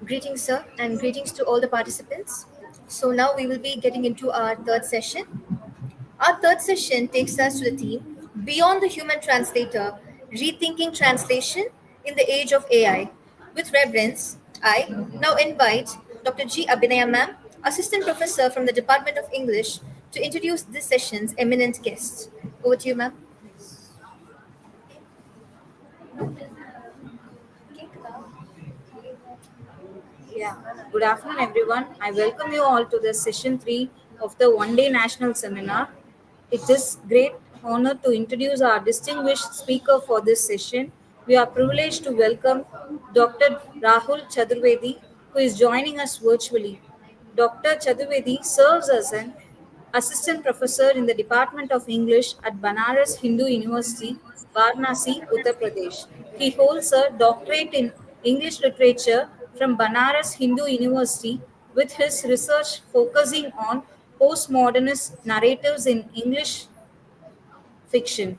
Greetings, sir, and greetings to all the participants. So, now we will be getting into our third session. Our third session takes us to the theme Beyond the Human Translator Rethinking Translation in the Age of AI. With reverence, I now invite Dr. G. Abhinaya ma'am, Assistant Professor from the Department of English, to introduce this session's eminent guest. Over to you, ma'am. Yeah, good afternoon, everyone. I welcome you all to the session 3 of the one day national seminar. It is great honor to introduce our distinguished speaker for this session. We are privileged to welcome Dr. Rahul Chaturvedi, who is joining us virtually. Dr. Chaturvedi serves as an assistant professor in the Department of English at Banaras Hindu University, Varanasi, Uttar Pradesh. He holds a doctorate in English literature from Banaras Hindu University, with his research focusing on postmodernist narratives in English fiction.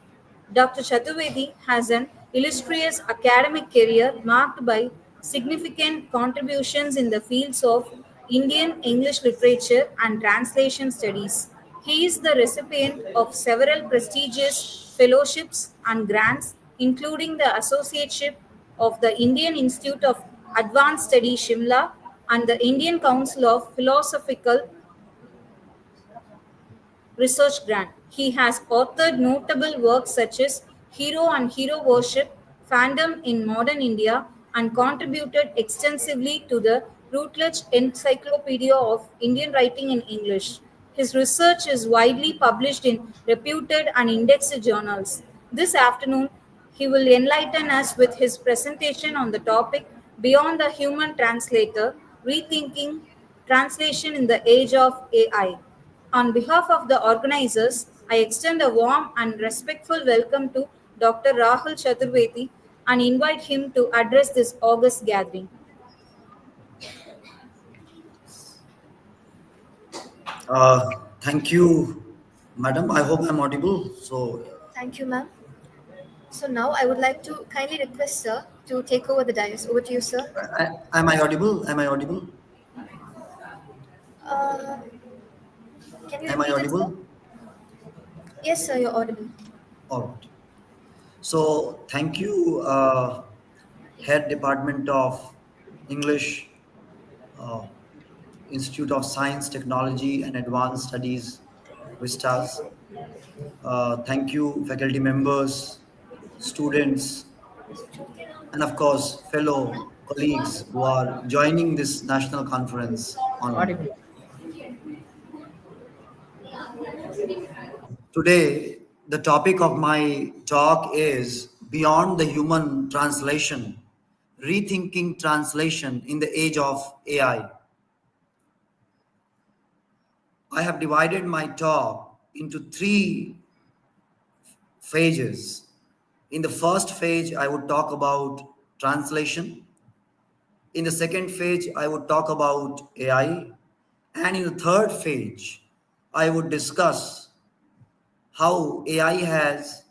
Dr. Chaturvedi has an illustrious academic career marked by significant contributions in the fields of Indian English literature and translation studies. He is the recipient of several prestigious fellowships and grants, including the Associateship of the Indian Institute of Advanced Study Shimla and the Indian Council of Philosophical research grant. He has authored notable works such as Hero and Hero Worship, Fandom in Modern India, and contributed extensively to the Routledge Encyclopedia of Indian Writing in English. His research is widely published in reputed and indexed journals. This afternoon, he will enlighten us with his presentation on the topic Beyond the Human Translator Rethinking Translation in the Age of AI. On behalf of the organizers, I extend a warm and respectful welcome to Dr. Rahul Chaturvedi and invite him to address this August gathering. Thank you, madam. I hope I'm audible. Thank you, ma'am. So, now I would like to kindly request, sir, to take over the dais. Over to you, sir. Am I audible? Am I audible? Uh, can you Am I repeat it, sir? audible? Yes, sir, you're audible. All right. So, thank you, Head Department of English, uh, Institute of Science, Technology, and Advanced Studies, VISTAS. Thank you, faculty members, students, and of course, fellow colleagues who are joining this national conference online. Audible. Today, the topic of my talk is Beyond the Human Translation, Rethinking Translation in the Age of AI. I have divided my talk into three phases. In the first phase, I would talk about translation. In the second phase, I would talk about AI. And in the third phase, I would discuss how AI has.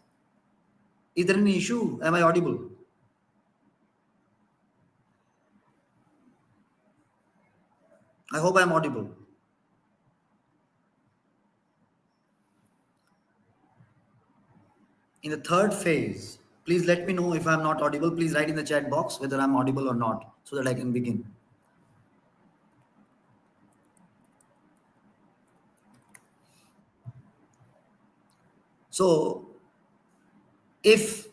Is there an issue? Am I audible? I hope I'm audible. In the third phase, please let me know if I'm not audible. Please write in the chat box whether I'm audible or not so that I can begin. So, if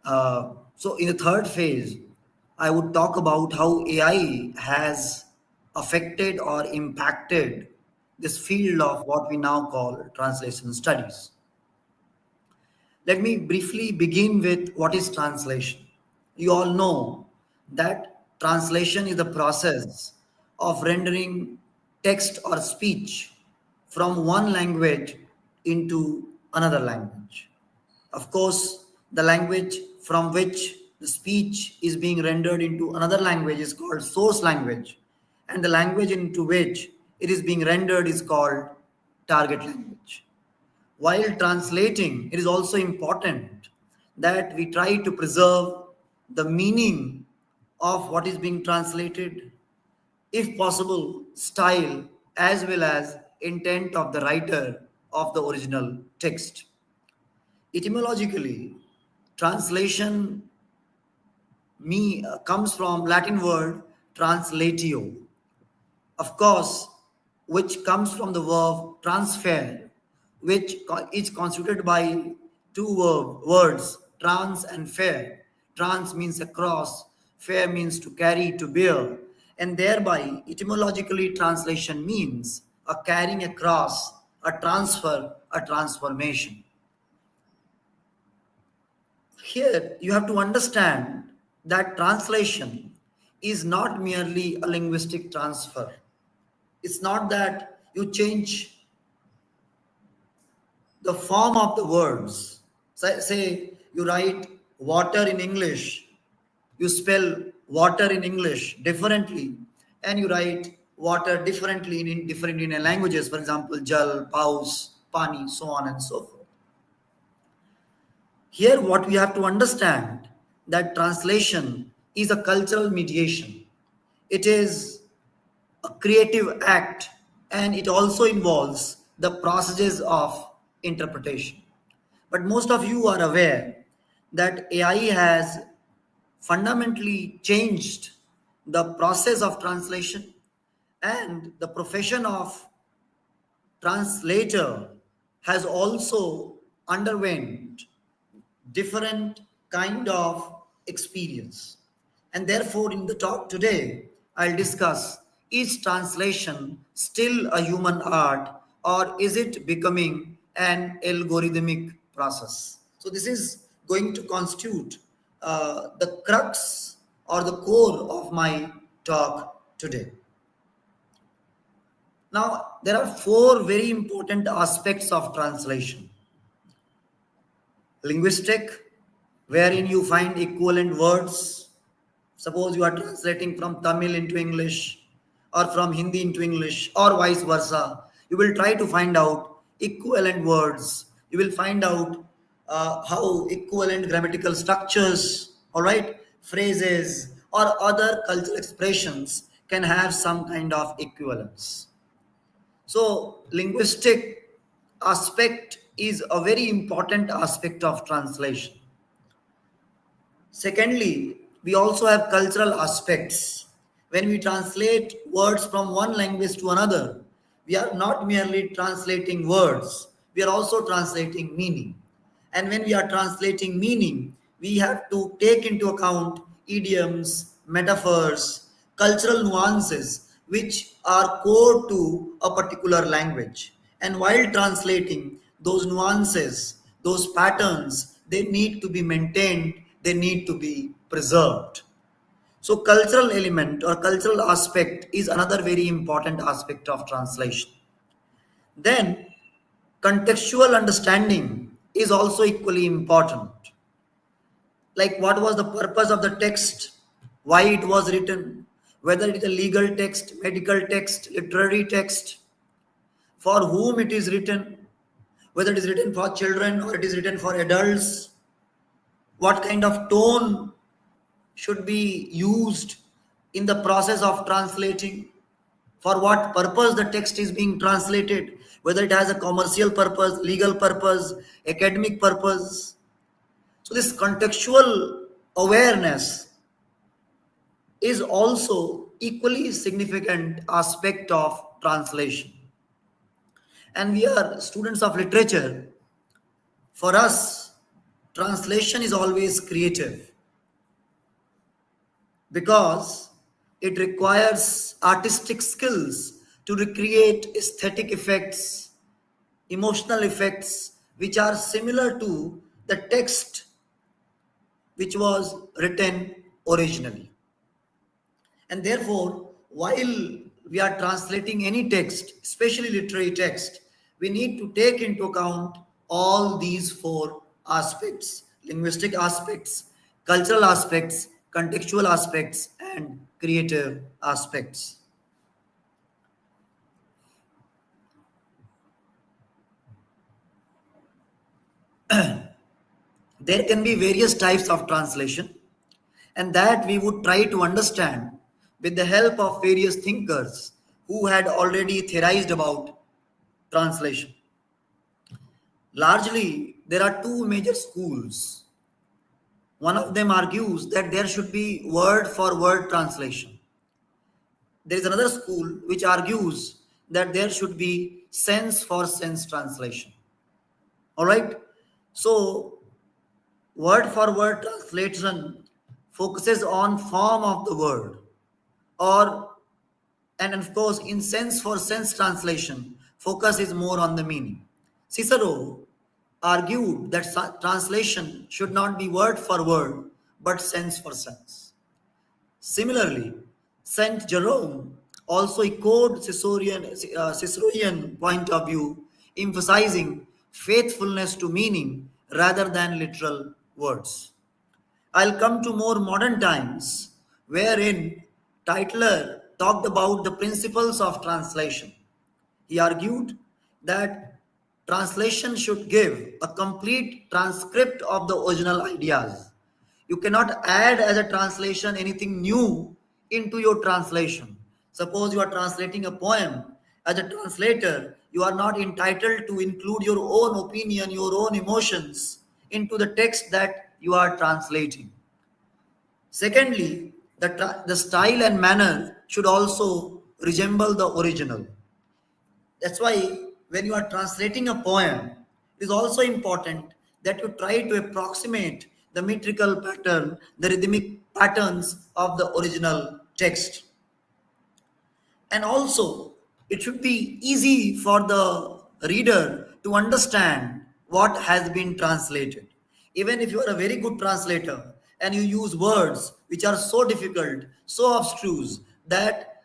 so, in the third phase, I would talk about how AI has affected or impacted this field of what we now call translation studies. Let me briefly begin with what is translation. You all know that translation is the process of rendering text or speech from one language into another language. Of course, the language from which the speech is being rendered into another language is called source language, and the language into which it is being rendered is called target language. While translating, it is also important that we try to preserve the meaning of what is being translated, if possible, style as well as intent of the writer of the original text. Etymologically, translation comes from Latin word translatio, of course, which comes from the verb transfer, which is constituted by two words, trans and fair. Trans means across, fair means to carry, to bear, and thereby, etymologically, translation means a carrying across, a transfer, a transformation. Here, you have to understand that translation is not merely a linguistic transfer. It's not that you change the form of the words. Say you write water in English, you spell water in English differently, and you write water differently in different Indian languages, for example, jal, paus, pani, so on and so forth. Here, what we have to understand that translation is a cultural mediation. It is a creative act, and it also involves the processes of interpretation. But most of you are aware that AI has fundamentally changed the process of translation, and the profession of translator has also underwent different kind of experience. And therefore, in the talk today, I'll discuss, is translation still a human art, or is it becoming an algorithmic process? So this is going to constitute the crux or the core of my talk today. Now, there are four very important aspects of translation: linguistic, wherein you find equivalent words. Suppose you are translating from Tamil into English, or from Hindi into English, or vice versa. You will try to find out equivalent words. You will find out how equivalent grammatical structures, all right, phrases, or other cultural expressions can have some kind of equivalence. So, linguistic aspect is a very important aspect of translation. Secondly, we also have cultural aspects. When we translate words from one language to another, we are not merely translating words, we are also translating meaning. And when we are translating meaning, we have to take into account idioms, metaphors, cultural nuances which are core to a particular language. And while translating, those nuances, those patterns, they need to be maintained, they need to be preserved. So, cultural element or cultural aspect is another very important aspect of translation. Then, contextual understanding is also equally important. Like, what was the purpose of the text, why it was written, whether it is a legal text, medical text, literary text, for whom it is written, whether it is written for children or it is written for adults, what kind of tone should be used in the process of translating, for what purpose the text is being translated, whether it has a commercial purpose, legal purpose, academic purpose. So this contextual awareness is also equally significant aspect of translation. And we are students of literature. For us, translation is always creative because it requires artistic skills to recreate aesthetic effects, emotional effects, which are similar to the text which was written originally. And therefore, while we are translating any text, especially literary text, we need to take into account all these four aspects: linguistic aspects, cultural aspects, contextual aspects, and creative aspects. There can be various types of translation, and that we would try to understand with the help of various thinkers who had already theorized about translation. Largely, there are two major schools. One of them argues that there should be word for word translation. There is another school which argues that there should be sense for sense translation. All right. So, word for word translation focuses on form of the word, or and of course in sense for sense translation focus is more on the meaning. Cicero argued that translation should not be word for word but sense for sense. Similarly, Saint Jerome also echoed Cicerorean point of view, emphasizing faithfulness to meaning rather than literal words. I'll come to more modern times, wherein Tytler talked about the principles of translation. He argued that translation should give a complete transcript of the original ideas. You cannot add as a translation anything new into your translation. Suppose you are translating a poem. As a translator, you are not entitled to include your own opinion, your own emotions into the text that you are translating. Secondly, the style and manner should also resemble the original. That's why when you are translating a poem, it is also important that you try to approximate the metrical pattern, the rhythmic patterns of the original text. And also, it should be easy for the reader to understand what has been translated. Even if you are a very good translator and you use words which are so difficult, so abstruse, that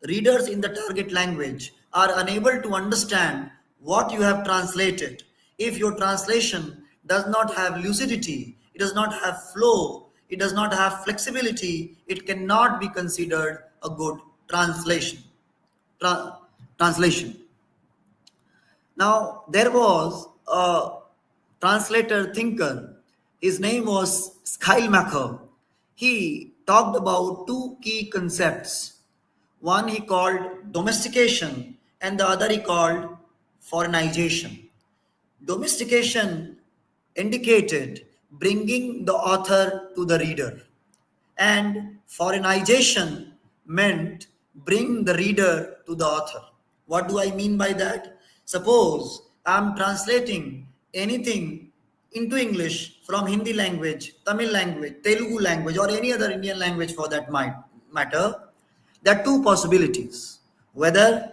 readers in the target language are unable to understand what you have translated. If your translation does not have lucidity, it does not have flow, it does not have flexibility, it cannot be considered a good translation. Tra- Translation. Now, there was a translator thinker. His name was Schleiermacher. He talked about two key concepts. One he called domestication, and the other he called foreignization. Domestication indicated bringing the author to the reader, and foreignization meant bring the reader to the author. What do I mean by that? Suppose I'm translating anything into English from Hindi language, Tamil language, Telugu language, or any other Indian language for that matter. There are two possibilities. Whether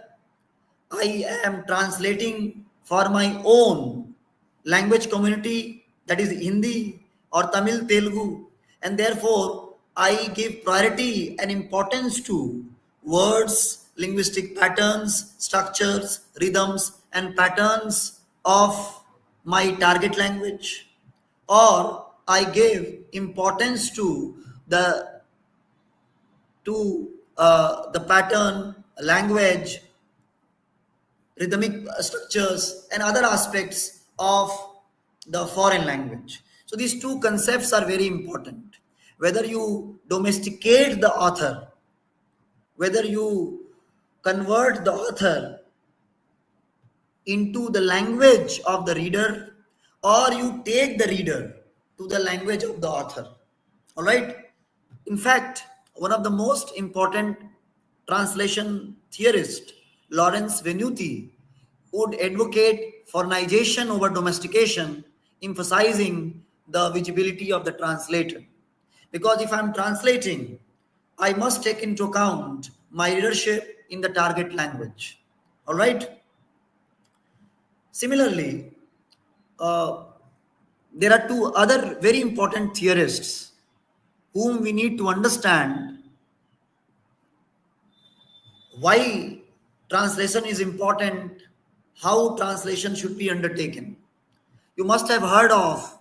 I am translating for my own language community, that is Hindi or Tamil Telugu, and therefore I give priority and importance to words, linguistic patterns, structures, rhythms, and patterns of my target language, or I give importance to the the pattern, language, rhythmic structures, and other aspects of the foreign language. So these two concepts are very important. Whether you domesticate the author, whether you convert the author into the language of the reader, or you take the reader to the language of the author. All right. In fact, one of the most important translation theorists, Lawrence Venuti, would advocate foreignization over domestication, emphasizing the visibility of the translator. Because if I'm translating, I must take into account my readership in the target language. All right. Similarly, uh, there are two other very important theorists whom we need to understand why translation is important, how translation should be undertaken. You must have heard of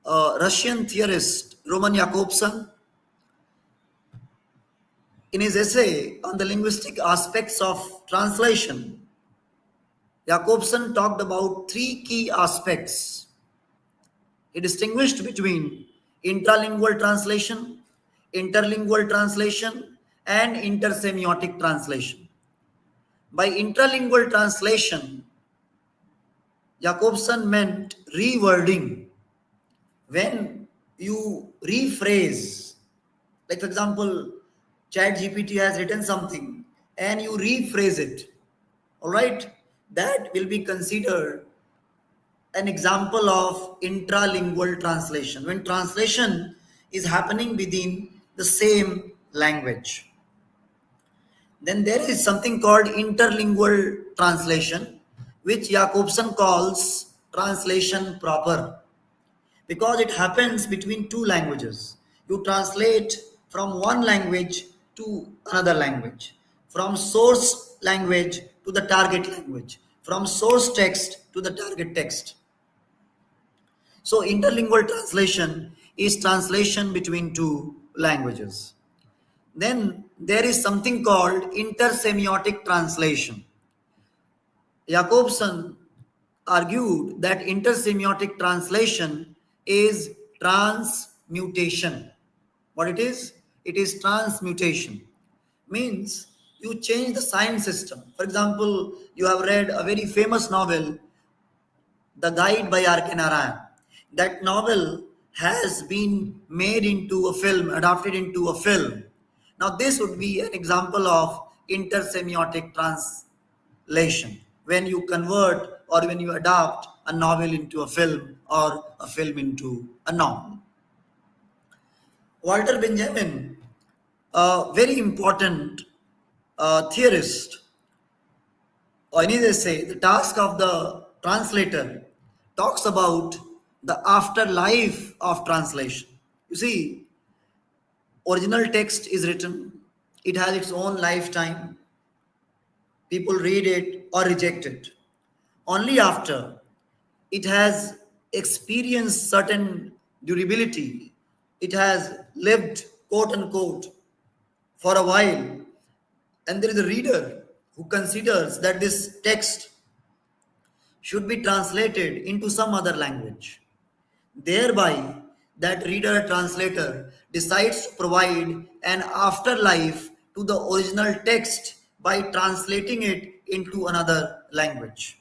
Russian theorist Roman Jakobson. In his essay on the linguistic aspects of translation, Jakobson talked about three key aspects. He distinguished between intralingual translation, interlingual translation, and intersemiotic translation. By intralingual translation, Jacobson meant rewording. When you rephrase, like for example, Chat GPT has written something and you rephrase it, all right, that will be considered an example of intralingual translation, when translation is happening within the same language. Then there is something called interlingual translation, which Jacobson calls translation proper, because it happens between two languages. You translate from one language to another language, from source language to the target language, from source text to the target text. So, interlingual translation is translation between two languages. Then there is something called intersemiotic translation. Jacobson argued that intersemiotic translation is transmutation. What it is? It is transmutation. Means you change the sign system. For example, you have read a very famous novel, The Guide by R.K. Narayan. That novel has been made into a film, adapted into a film. Now, this would be an example of intersemiotic translation, when you convert or when you adapt a novel into a film or a film into a novel. Walter Benjamin, a very important theorist, or any they say, the task of the translator talks about the afterlife of translation. You see, original text is written, it has its own lifetime. People read it or reject it. Only after it has experienced certain durability, it has lived, quote unquote, for a while, and there is a reader who considers that this text should be translated into some other language. Thereby, that reader translator decides to provide an afterlife to the original text by translating it into another language.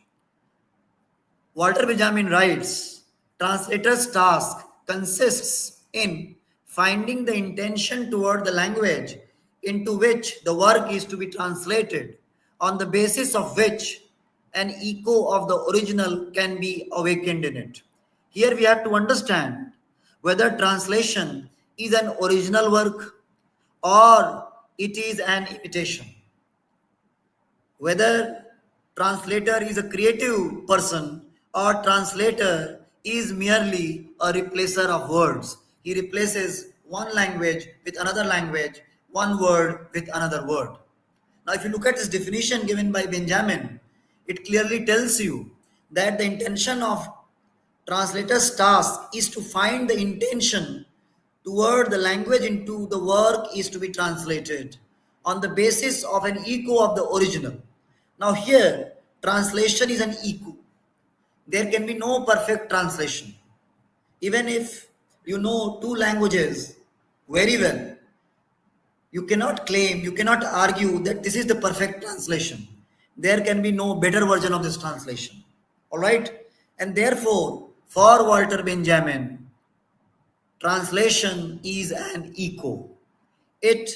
Walter Benjamin writes, translator's task consists in finding the intention toward the language into which the work is to be translated, on the basis of which an echo of the original can be awakened in it. Here we have to understand whether translation is an original work or it is an imitation, whether translator is a creative person or translator is merely a replacer of words. He replaces one language with another language, one word with another word. Now if you look at this definition given by Benjamin, it clearly tells you that the intention of translator's task is to find the intention toward the language into the work is to be translated, on the basis of an echo of the original. Now, here, translation is an echo. There can be no perfect translation. Even if you know two languages very well, you cannot claim, you cannot argue that this is the perfect translation. There can be no better version of this translation. All right? And therefore, for Walter Benjamin, translation is an echo. It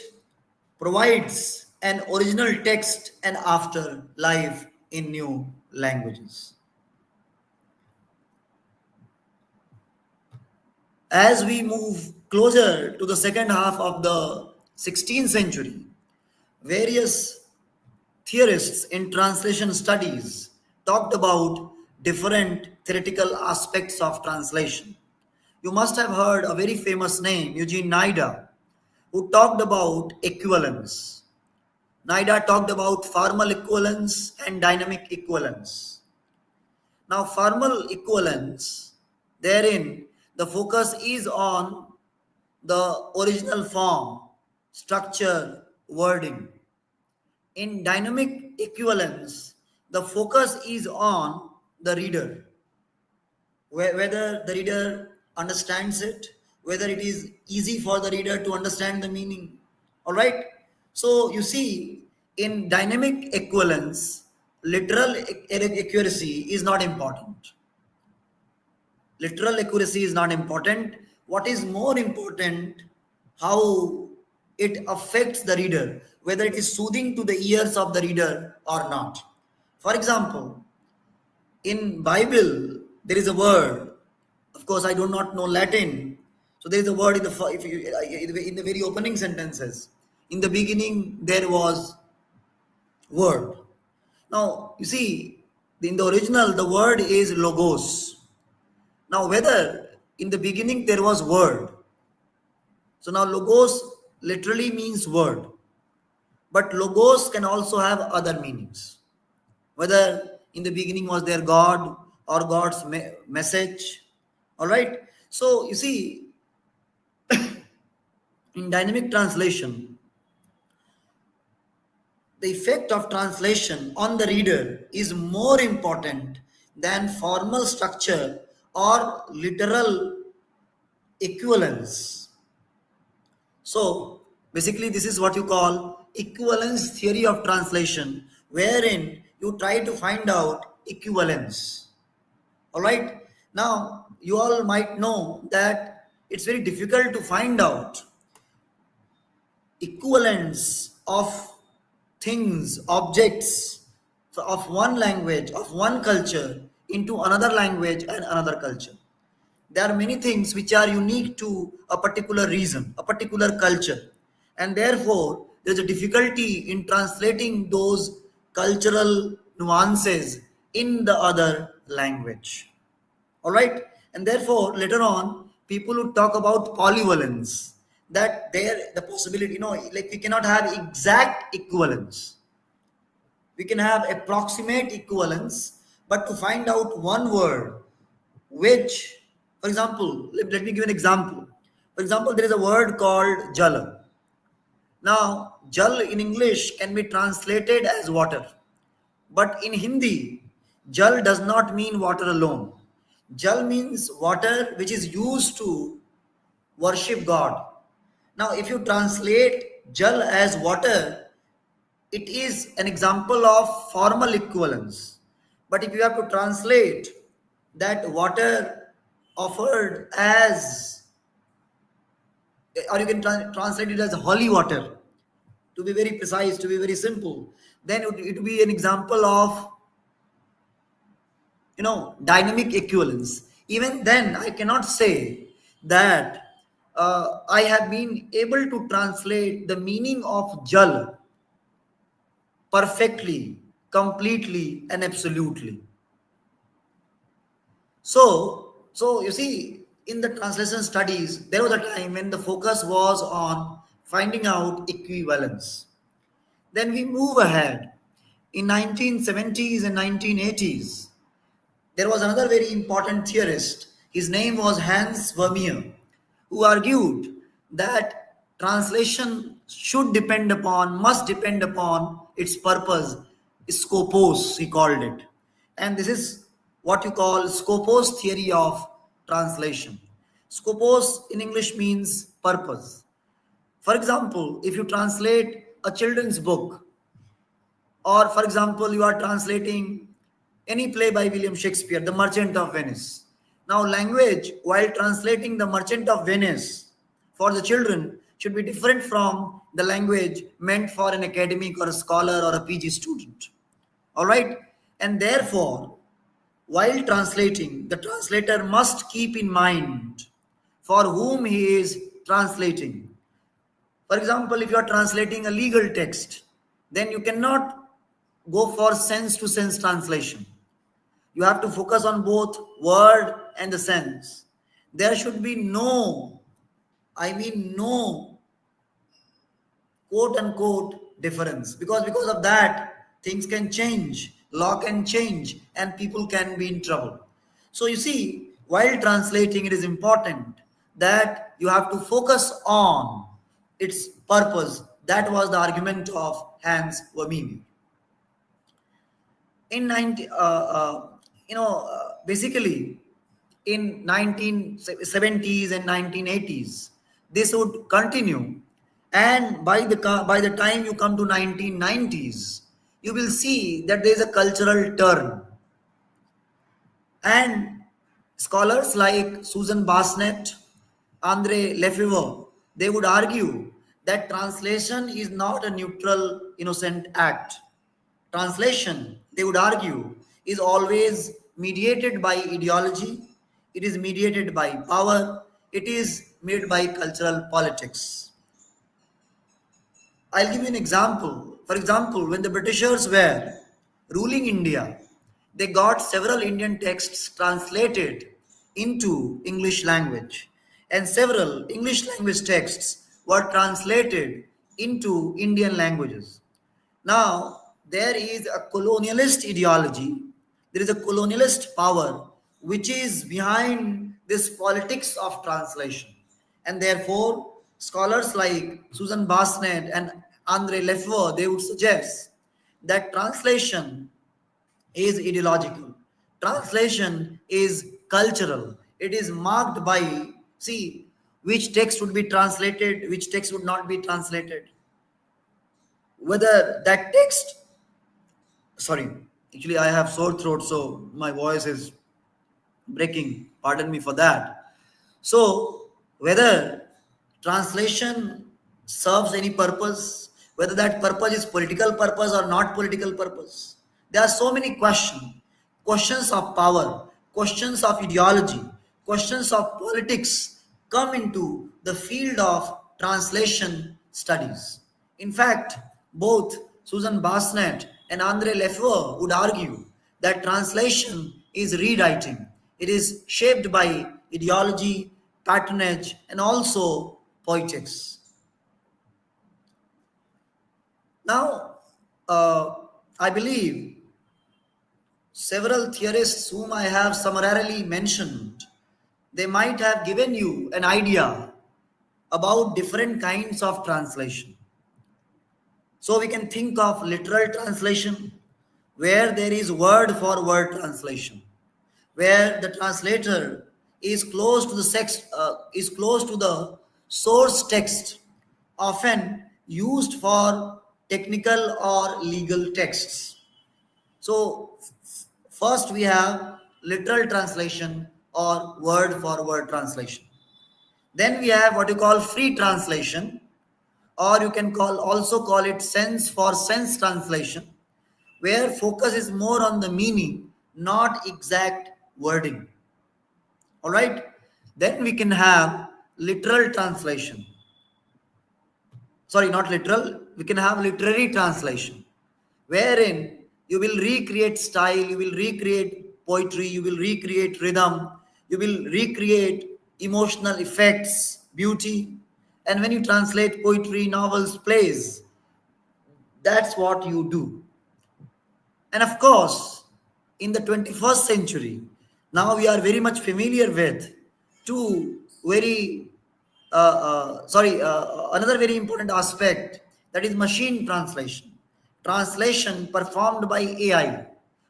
provides an original text and afterlife in new languages. As we move closer to the second half of the 16th century, various theorists in translation studies talked about different theoretical aspects of translation. You must have heard a very famous name, Eugene Nida, who talked about equivalence. Nida talked about formal equivalence and dynamic equivalence. Now, formal equivalence, therein, the focus is on the original form, structure, wording. In dynamic equivalence, the focus is on the reader, whether the reader understands it, whether it is easy for the reader to understand the meaning. All right. So you see, in dynamic equivalence, literal accuracy is not important. Literal accuracy is not important. What is more important, how it affects the reader, whether it is soothing to the ears of the reader or not. For example, in Bible there is a word. Of course, I do not know Latin, so there is a word in the if you, in the very opening sentences. In the beginning there was word. Now you see, in the original the word is logos. Now, whether in the beginning there was word, so now logos literally means word, but logos can also have other meanings. Whether in the beginning was there God or God's message, all right. So you see, in dynamic translation, the effect of translation on the reader is more important than formal structure or literal equivalence. So basically, this is what you call equivalence theory of translation, wherein you try to find out equivalence. All right. Now, you all might know that it's very difficult to find out equivalence of things, objects of one language, of one culture into another language and another culture. There are many things which are unique to a particular region, a particular culture, and therefore there's a difficulty in translating those cultural nuances in the other language. All right, and therefore later on people would talk about polyvalence, that there the possibility, like we cannot have exact equivalence, we can have approximate equivalence, but to find out one word which, for example, let me give an example. For example, there is a word called jal. Now, jal in English can be translated as water, but in Hindi, jal does not mean water alone. Jal means water which is used to worship God. Now, if you translate jal as water, it is an example of formal equivalence. But if you have to translate that water offered as, or you can translate it as holy water, to be very precise, to be very simple, then it would be an example of, dynamic equivalence. Even then I cannot say that I have been able to translate the meaning of jal perfectly, completely, and absolutely. So you see, in the translation studies, there was a time when the focus was on finding out equivalence. Then we move ahead. In 1970s and 1980s, there was another very important theorist. His name was Hans Vermeer, who argued that translation must depend upon its purpose, scopos, he called it. And this is what you call scopos theory of translation. Scopos in English means purpose. For example, if you translate a children's book, or for example you are translating any play by William Shakespeare, The Merchant of Venice. Now language, while translating The Merchant of Venice for the children, should be different from the language meant for an academic or a scholar or a PG student. All right, and therefore while translating, the translator must keep in mind for whom he is translating. For example, if you are translating a legal text, then you cannot go for sense to sense translation. You have to focus on both word and the sense. There should be no quote unquote difference, because of that things can change, law can change, and people can be in trouble. So you see, while translating, it is important that you have to focus on its purpose. That was the argument of Hans Vermeer. In 90 basically in 1970s and 1980s. This would continue, and by the time you come to 1990s, you will see that there is a cultural turn. And scholars like Susan Bassnett, Andre Lefebvre, they would argue that translation is not a neutral, innocent act. Translation, they would argue, is always mediated by ideology, it is mediated by power, it is made by cultural politics. I'll give you an example. For example, when the Britishers were ruling India, they got several Indian texts translated into English language, and several English language texts were translated into Indian languages. Now, there is a colonialist ideology, there is a colonialist power which is behind this politics of translation. And therefore, scholars like Susan Bassnett and Andre Lefebvre, they would suggest that translation is ideological. Translation is cultural. It is marked by, see, which text would be translated, which text would not be translated. Whether that text, sorry, actually I have sore throat, so my voice is breaking. Pardon me for that. So, whether translation serves any purpose, whether that purpose is political purpose or not political purpose, there are so many questions of power, questions of ideology, questions of politics come into the field of translation studies. In fact, both Susan Bassnett and Andre Lefebvre would argue that translation is rewriting. It is shaped by ideology, patronage, and also poetics. Now, I believe several theorists whom I have summarily mentioned, they might have given you an idea about different kinds of translation. So we can think of literal translation, where there is word for word translation, where the translator is close to the is close to the source text, often used for technical or legal texts. So first we have literal translation or word for word translation. Then we have what you call free translation, or you can call it sense for sense translation, where focus is more on the meaning, not exact wording. All right. Then we can have literal translation. Sorry, not literal. We can have literary translation, wherein you will recreate style, you will recreate poetry, you will recreate rhythm, you will recreate emotional effects, beauty. And when you translate poetry, novels, plays, that's what you do. And of course, in the 21st century, now we are very much familiar with two very, another very important aspect, that is machine translation. Translation performed by AI,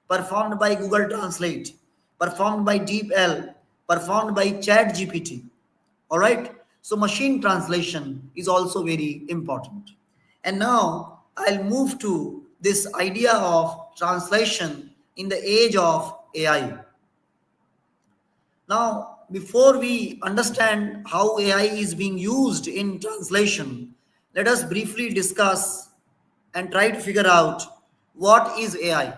performed by Google Translate, performed by DeepL, performed by Chat GPT. All right. So machine translation is also very important. And now I'll move to this idea of translation in the age of AI. Now, before we understand how AI is being used in translation, let us briefly discuss and try to figure out what is AI.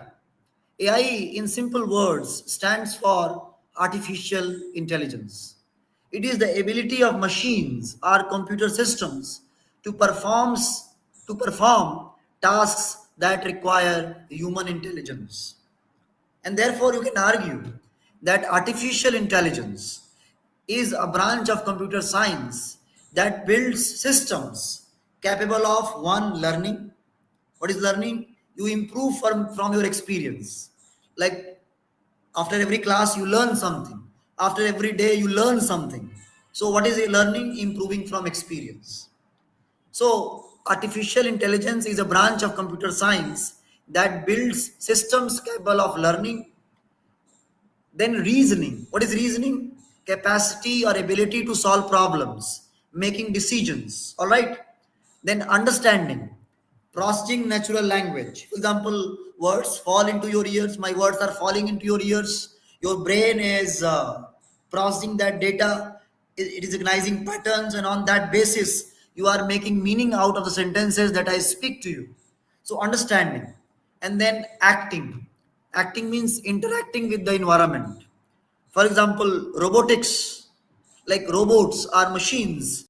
AI, in simple words, stands for artificial intelligence. It is the ability of machines or computer systems to perform tasks that require human intelligence. And therefore, you can argue that artificial intelligence is a branch of computer science that builds systems capable of one, learning. What is learning? You improve from your experience. Like after every class, you learn something. After every day, you learn something. So, what is a learning? Improving from experience. So, artificial intelligence is a branch of computer science that builds systems capable of learning. Then reasoning. What is reasoning? capacity or ability to solve problems, making decisions. All right. Then understanding, processing natural language. For example, words fall into your ears. My words are falling into your ears. Your brain is processing that data. It is recognizing patterns, and on that basis, you are making meaning out of the sentences that I speak to you. So understanding, and then acting. Acting means interacting with the environment. For example, robotics, like robots are machines.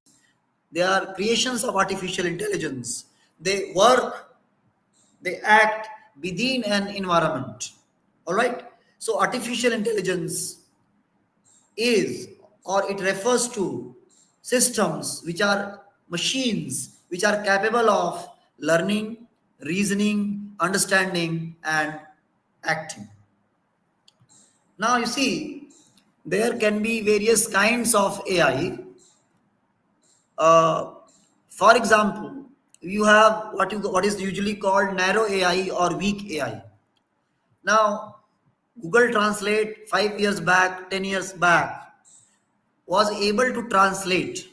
They are creations of artificial intelligence. They work, they act within an environment. All right. So artificial intelligence is, or it refers to, systems which are machines which are capable of learning, reasoning, understanding, and acting. Now you see, there can be various kinds of AI. Uh, for example, you have what is usually called narrow AI or weak AI. Now, Google Translate 5 years back, 10 years back, was able to translate.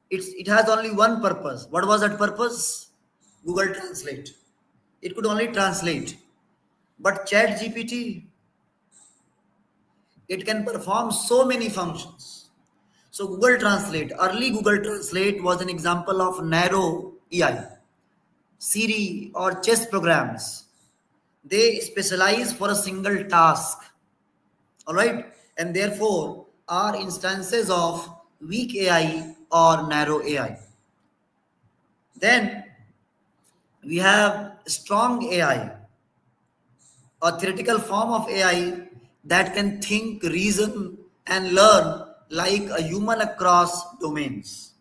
It has only one purpose. What was that purpose? Google Translate. It could only translate. But Chat GPT, it can perform so many functions. So Google Translate, early Google Translate was an example of narrow AI. Siri or chess programs, they specialize for a single task. All right, and therefore are instances of weak AI or narrow AI. Then we have strong AI, a theoretical form of AI that can think, reason, and learn like a human across domains.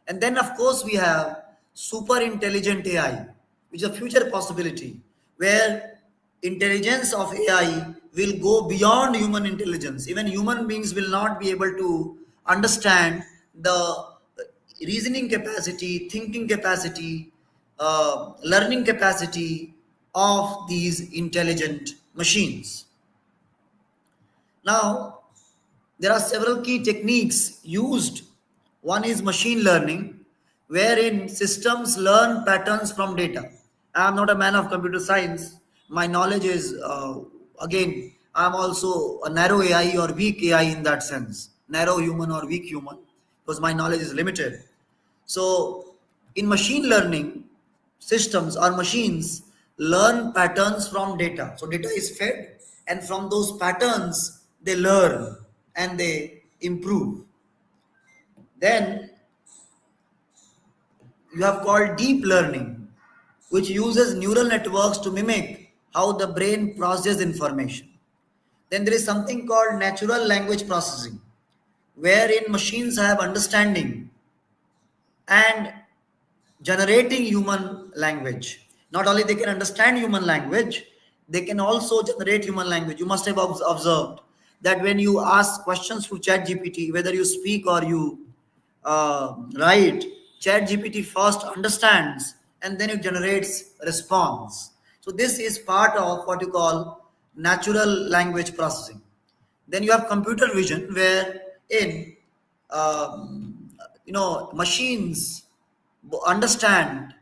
And then, of course, we have super intelligent AI, which is a future possibility where intelligence of AI will go beyond human intelligence. Even human beings will not be able to understand the reasoning capacity, thinking capacity, learning capacity of these intelligent machines. Now, there are several key techniques used. One is machine learning, wherein systems learn patterns from data. I am not a man of computer science. My knowledge is, again, I am also a narrow AI or weak AI in that sense. Narrow human or weak human, because my knowledge is limited. So, in machine learning, systems or machines learn patterns from data. So, data is fed, and from those patterns, they learn and they improve. Then you have called deep learning, which uses neural networks to mimic how the brain processes information. Then there is something called natural language processing, wherein machines have understanding and generating human language. Not only they can understand human language, they can also generate human language. You must have observed that when you ask questions to Chat GPT, whether you speak or you write, Chat GPT first understands and then it generates response. So this is part of what you call natural language processing. Then you have computer vision, where in machines understand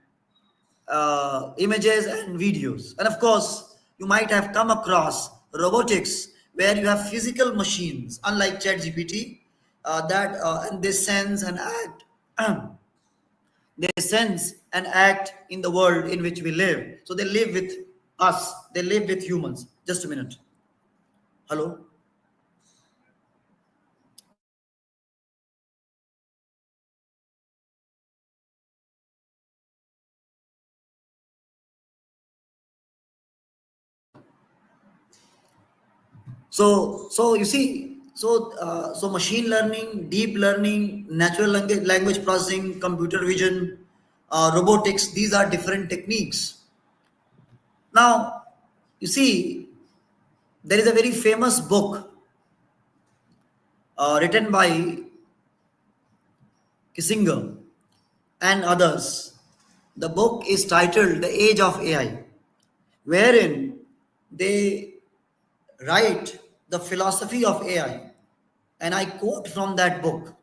images and videos. And of course, you might have come across robotics, where you have physical machines, unlike ChatGPT, that and they sense and act. They sense and act in the world in which we live. So they live with us. They live with humans. Just a minute. Hello. So you see, so machine learning, deep learning, natural language processing, computer vision, robotics, these are different techniques. Now, you see, there is a very famous book written by Kissinger and others. The book is titled The Age of AI, wherein they write the philosophy of AI. And I quote from that book.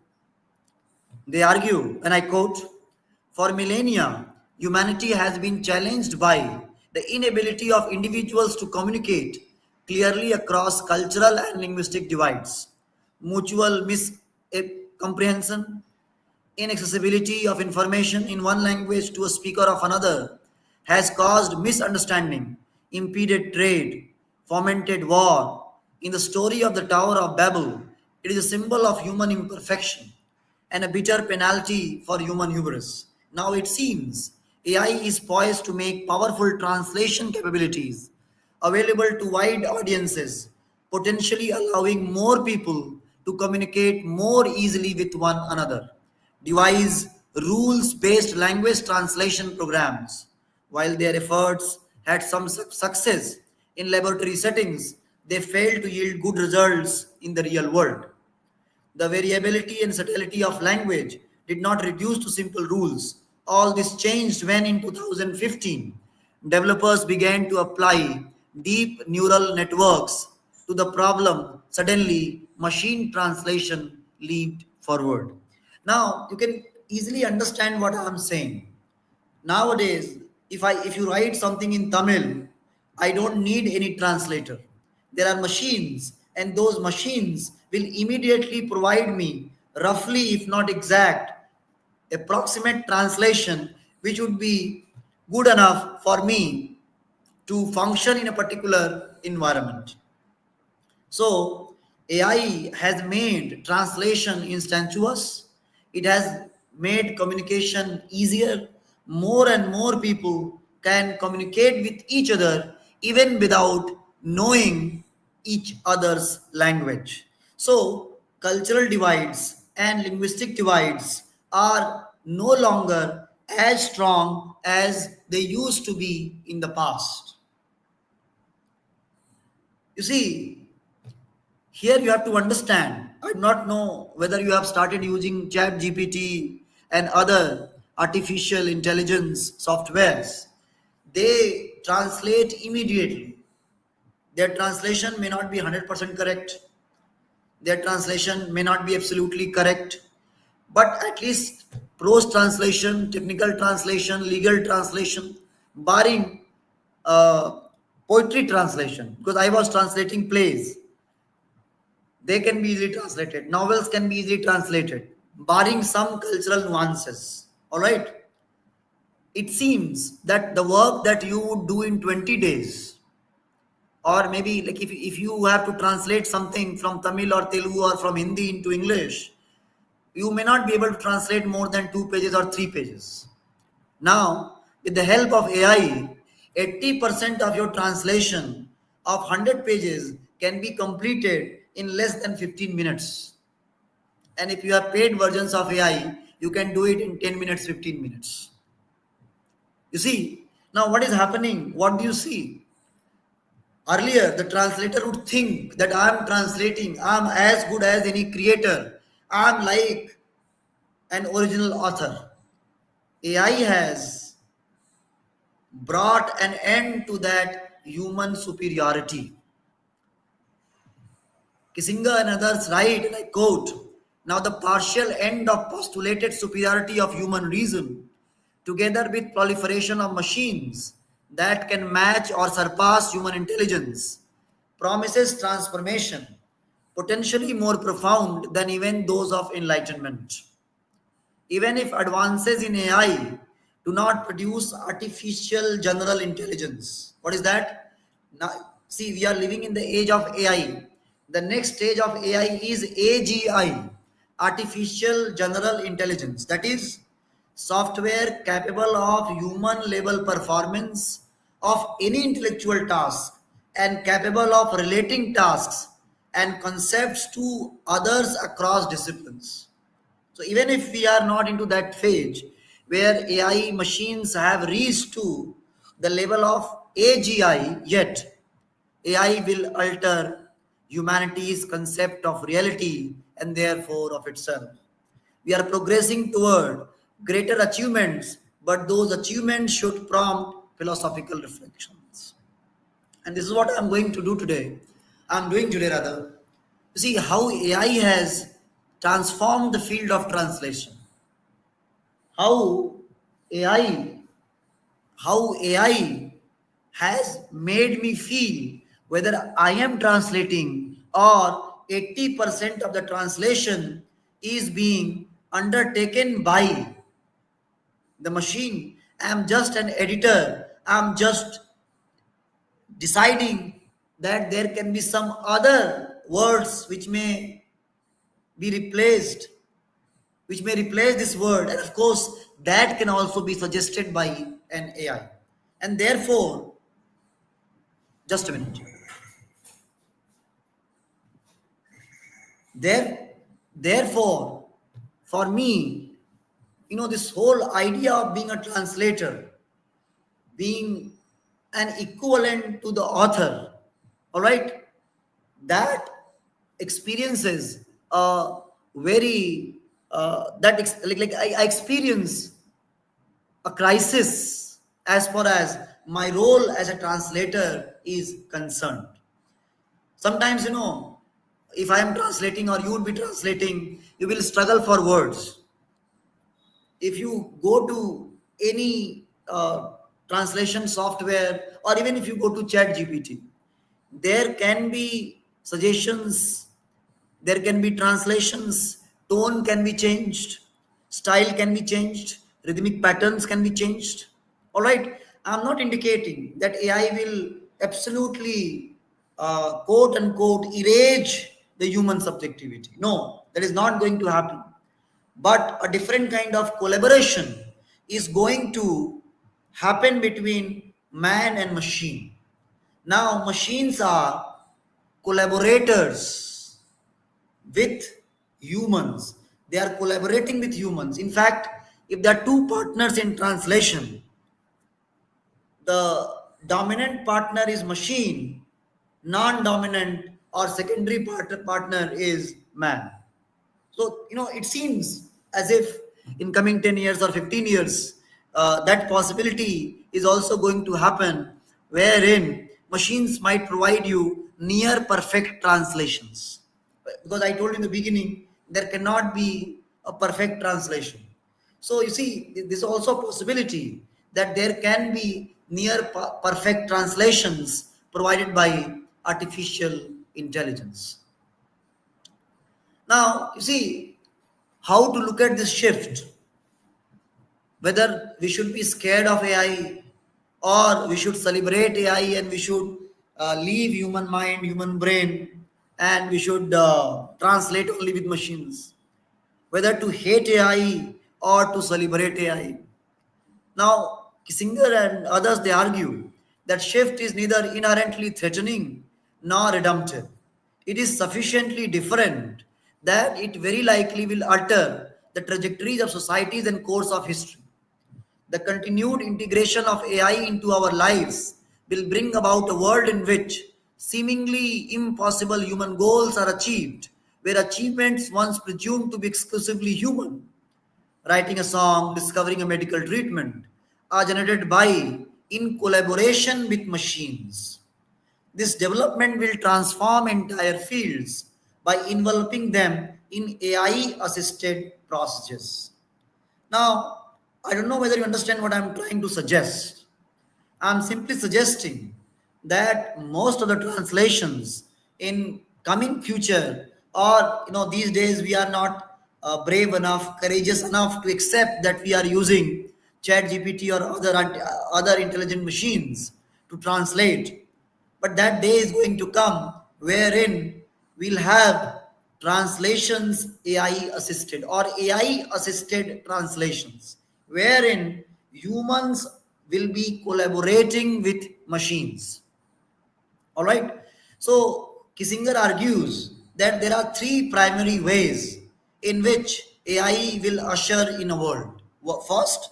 They argue, and I quote, for millennia, humanity has been challenged by the inability of individuals to communicate clearly across cultural and linguistic divides, mutual miscomprehension, inaccessibility of information in one language to a speaker of another has caused misunderstanding, impeded trade, fomented war. In the story of the Tower of Babel, it is a symbol of human imperfection and a bitter penalty for human hubris. Now it seems AI is poised to make powerful translation capabilities available to wide audiences, potentially allowing more people to communicate more easily with one another. Devise rules based language translation programs. While their efforts had some success in laboratory settings, they failed to yield good results in the real world. The variability and subtlety of language did not reduce to simple rules. All this changed when in 2015 developers began to apply deep neural networks to the problem. Suddenly, machine translation leaped forward. Now, you can easily understand what I am saying. Nowadays, if you write something in Tamil, I don't need any translator. There are machines, and those machines will immediately provide me roughly, if not exact, approximate translation, which would be good enough for me to function in a particular environment. So AI has made translation instantaneous. It has made communication easier. More and more people can communicate with each other even without knowing each other's language. So cultural divides and linguistic divides are no longer as strong as they used to be in the past. You see, here you have to understand. I do not know whether you have started using Chat GPT and other artificial intelligence softwares. They translate immediately. Their translation may not be 100% correct. Their translation may not be absolutely correct. But at least prose translation, technical translation, legal translation, barring uh, poetry translation, because I was translating plays, they can be easily translated. Novels can be easily translated, barring some cultural nuances. All right. It seems that the work that you would do in 20 days, or maybe like if you have to translate something from Tamil or Telugu or from Hindi into English, you may not be able to translate more than 2 pages or 3 pages. Now, with the help of AI, 80% of your translation of 100 pages can be completed in less than 15 minutes. And if you have paid versions of AI, you can do it in 10 minutes, 15 minutes. You see, now what is happening? What do you see? Earlier, the translator would think that I am translating, I am as good as any creator, I am like an original author. AI has brought an end to that human superiority. Kissinger and others write, and I quote, now the partial end of postulated superiority of human reason, together with proliferation of machines that can match or surpass human intelligence, promises transformation, potentially more profound than even those of enlightenment. Even if advances in AI do not produce artificial general intelligence. What is that? Now, see, we are living in the age of AI. The next stage of AI is AGI, artificial general intelligence. That is software capable of human level performance of any intellectual task and capable of relating tasks and concepts to others across disciplines. So even if we are not into that phase where AI machines have reached to the level of AGI yet, AI will alter humanity's concept of reality and therefore of itself. We are progressing toward greater achievements, but those achievements should prompt philosophical reflections. And this is what I'm going to do today. I'm doing today rather. You see how AI has transformed the field of translation. How AI, how AI has made me feel whether I am translating or 80% of the translation is being undertaken by the machine. I am just an editor. I am just deciding that there can be some other words be replaced which may replace this word, and of course that can also be suggested by an AI. And therefore, just a minute, there therefore, for me, this whole idea of being a translator, being an equivalent to the author, all right, that experiences very I experience a crisis as far as my role as a translator is concerned. Sometimes, if I am translating or you would be translating, you will struggle for words. If you go to any translation software, or even if you go to chat gpt, there can be suggestions, there can be translations, tone can be changed, style can be changed, rhythmic patterns can be changed. All right, I'm not indicating that AI will absolutely quote unquote erase the human subjectivity. No, that is not going to happen. But a different kind of collaboration is going to happen between man and machine. Now, machines are collaborators with humans. They are collaborating with humans. In fact, if there are two partners in translation, the dominant partner is machine, non-dominant or secondary partner is man. So, it seems as if in coming 10 years or 15 years, that possibility is also going to happen, wherein machines might provide you near perfect translations. Because I told you in the beginning, there cannot be a perfect translation. So, you see, there's also a possibility that there can be near perfect translations provided by artificial intelligence. Now, you see, how to look at this shift, whether we should be scared of AI or we should celebrate AI and we should leave human mind, human brain, and we should translate only with machines, whether to hate AI or to celebrate AI. Now, Kissinger and others, they argue that shift is neither inherently threatening nor redemptive. It is sufficiently different that it very likely will alter the trajectories of societies and course of history. The continued integration of AI into our lives will bring about a world in which seemingly impossible human goals are achieved, where achievements once presumed to be exclusively human, writing a song, discovering a medical treatment, are generated by in collaboration with machines. This development will transform entire fields by enveloping them in AI assisted processes. Now, I don't know whether you understand what I'm trying to suggest. I'm simply suggesting that most of the translations in coming future, or these days we are not brave enough, courageous enough to accept that we are using chat gpt or other intelligent machines to translate. But that day is going to come wherein we'll have translations AI assisted or AI assisted translations, wherein humans will be collaborating with machines. All right. So Kissinger argues that there are three primary ways in which AI will usher in a world. First,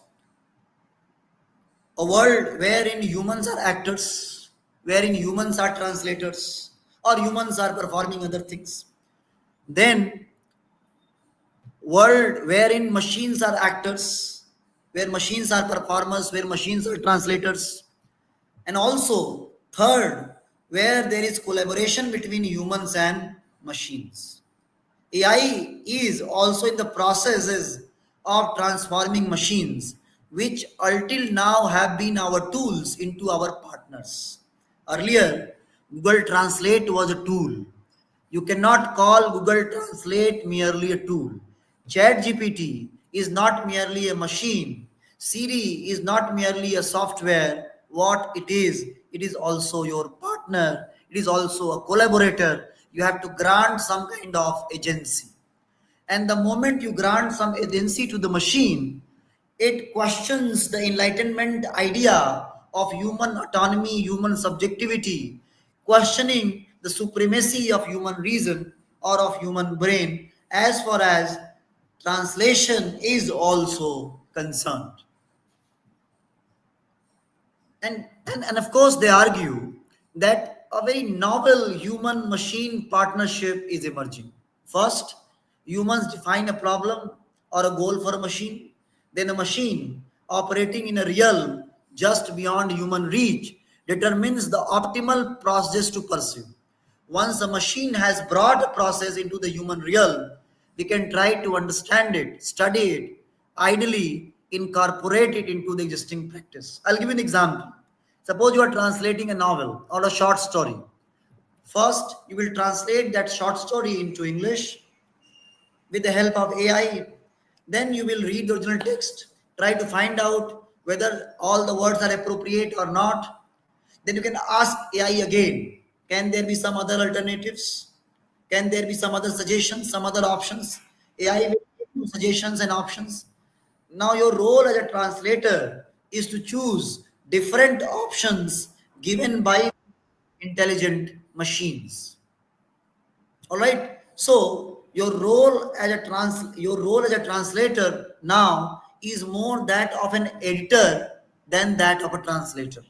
a world wherein humans are actors, wherein humans are translators, or humans are performing other things. Then, world wherein machines are actors, where machines are performers, where machines are translators. And also, third, where there is collaboration between humans and machines. AI is also in the processes of transforming machines, which until now have been our tools into our partners. Earlier, Google Translate was a tool. You cannot call Google Translate merely a tool. ChatGPT is not merely a machine. Siri is not merely a software. What it is also your partner. It is also a collaborator. You have to grant some kind of agency. And the moment you grant some agency to the machine, it questions the enlightenment idea of human autonomy, human subjectivity, questioning the supremacy of human reason or of human brain as far as translation is also concerned. And of course, they argue that a very novel human machine partnership is emerging. First, humans define a problem or a goal for a machine, then, a machine operating in a realm just beyond human reach determines the optimal process to pursue. Once a machine has brought a process into the human realm, we can try to understand it, study it, ideally incorporate it into the existing practice. I'll give you an example. Suppose you are translating a novel or a short story. First, you will translate that short story into English with the help of AI. Then you will read the original text, try to find out whether all the words are appropriate or not. Then you can ask AI again, can there be some other alternatives? Can there be some other suggestions, some other options? AI will give you suggestions and options. Now, your role as a translator is to choose different options given by intelligent machines. All right. So your role as a translator now is more that of an editor than that of a translator.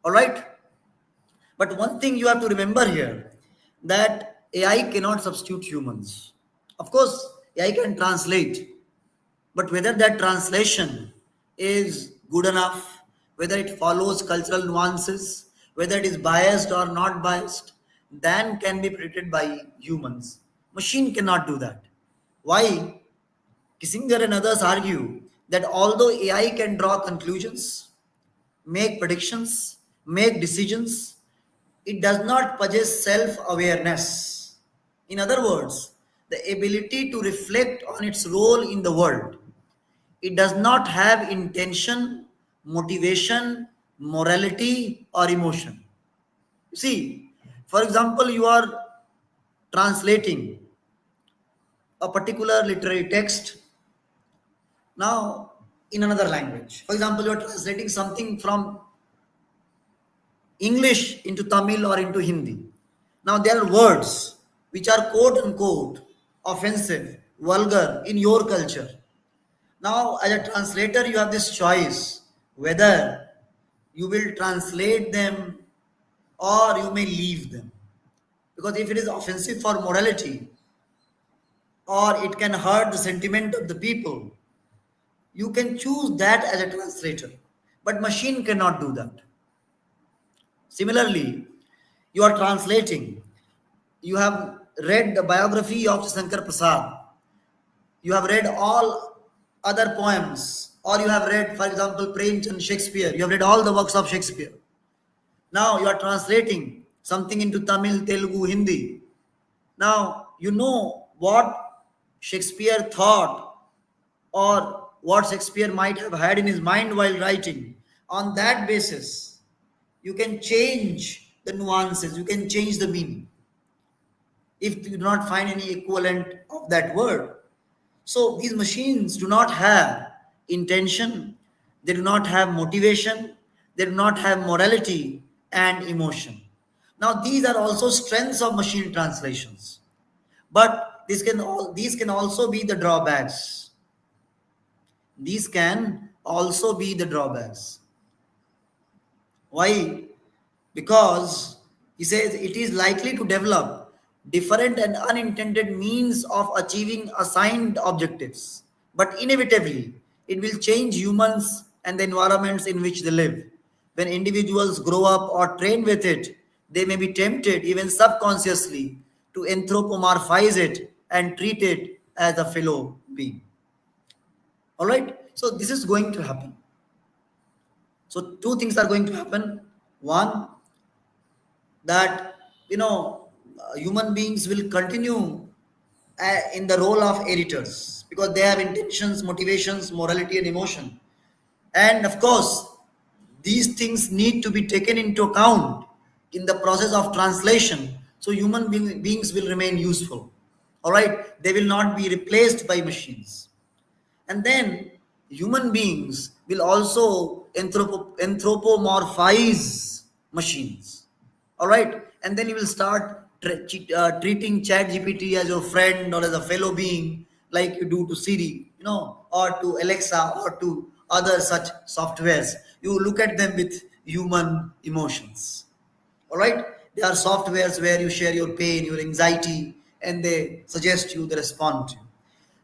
All right. But one thing you have to remember here, that AI cannot substitute humans. Of course, AI can translate, but whether that translation is good enough, whether it follows cultural nuances, whether it is biased or not biased, then can be predicted by humans. Machine cannot do that. Why? Kissinger and others argue that although AI can draw conclusions, make predictions, make decisions, it does not possess self awareness. In other words, the ability to reflect on its role in the world. It does not have intention, motivation, morality, or emotion. See, for example, you are translating a particular literary text now in another language. For example, you are translating something from English into Tamil or into Hindi. Now, there are words which are quote unquote offensive, vulgar in your culture. Now, as a translator, you have this choice whether you will translate them or you may leave them. Because if it is offensive for morality or it can hurt the sentiment of the people, you can choose that as a translator. But machine cannot do that. Similarly, you are translating. You have read the biography of Shankar Prasad. You have read all other poems, or you have read, for example, Premchand, Shakespeare. You have read all the works of Shakespeare. Now you are translating something into Tamil, Telugu, Hindi. Now you know what Shakespeare thought or what Shakespeare might have had in his mind while writing. On that basis, you can change the nuances, you can change the meaning if you do not find any equivalent of that word. So these machines do not have intention, they do not have motivation, they do not have morality and emotion. Now these are also strengths of machine translations, but these can also be the drawbacks. These can also be the drawbacks. Why? Because he says it is likely to develop different and unintended means of achieving assigned objectives, but inevitably it will change humans and the environments in which they live. When individuals grow up or train with it, they may be tempted, even subconsciously, to anthropomorphize it and treat it as a fellow being. All right? So, this is going to happen. So, two things are going to happen. One, that human beings will continue in the role of editors because they have intentions, motivations, morality, and emotion. And of course, these things need to be taken into account in the process of translation. So beings will remain useful. All right, they will not be replaced by machines. And then human beings will also anthropomorphize machines. All right, and then you will start treating chat gpt as your friend or as a fellow being, like you do to siri, or to alexa or to other such softwares. You look at them with human emotions. All right, they are softwares where you share your pain, your anxiety, and they suggest you, they respond to you.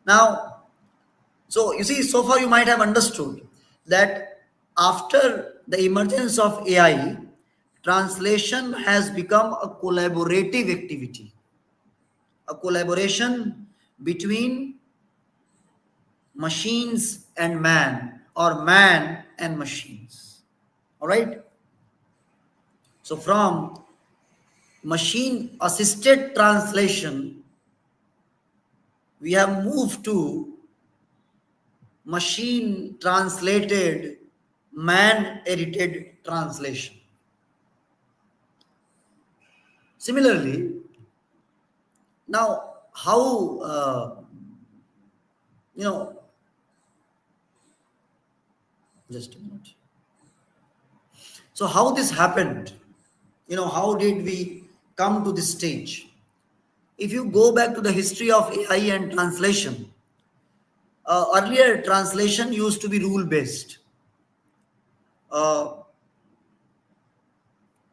Now, so you see, so far you might have understood that after the emergence of AI, translation has become a collaborative activity, a collaboration between machines and man, or man and machines. All right. So from machine assisted translation, we have moved to machine translated, man edited translation. Similarly, now how you know just a minute. So how this happened? How did we come to this stage? If you go back to the history of AI and translation, earlier translation used to be rule based. Uh,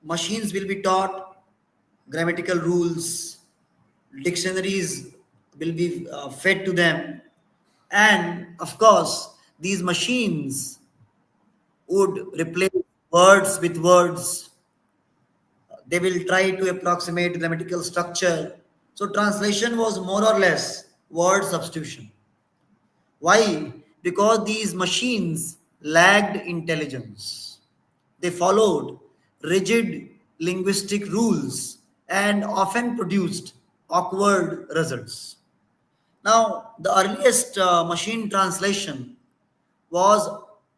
Machines will be taught grammatical rules, dictionaries will be fed to them, and of course, these machines would replace words with words. They will try to approximate grammatical structure. So, translation was more or less word substitution. Why? Because these machines lacked intelligence. They followed rigid linguistic rules and often produced awkward results. Now, the earliest machine translation was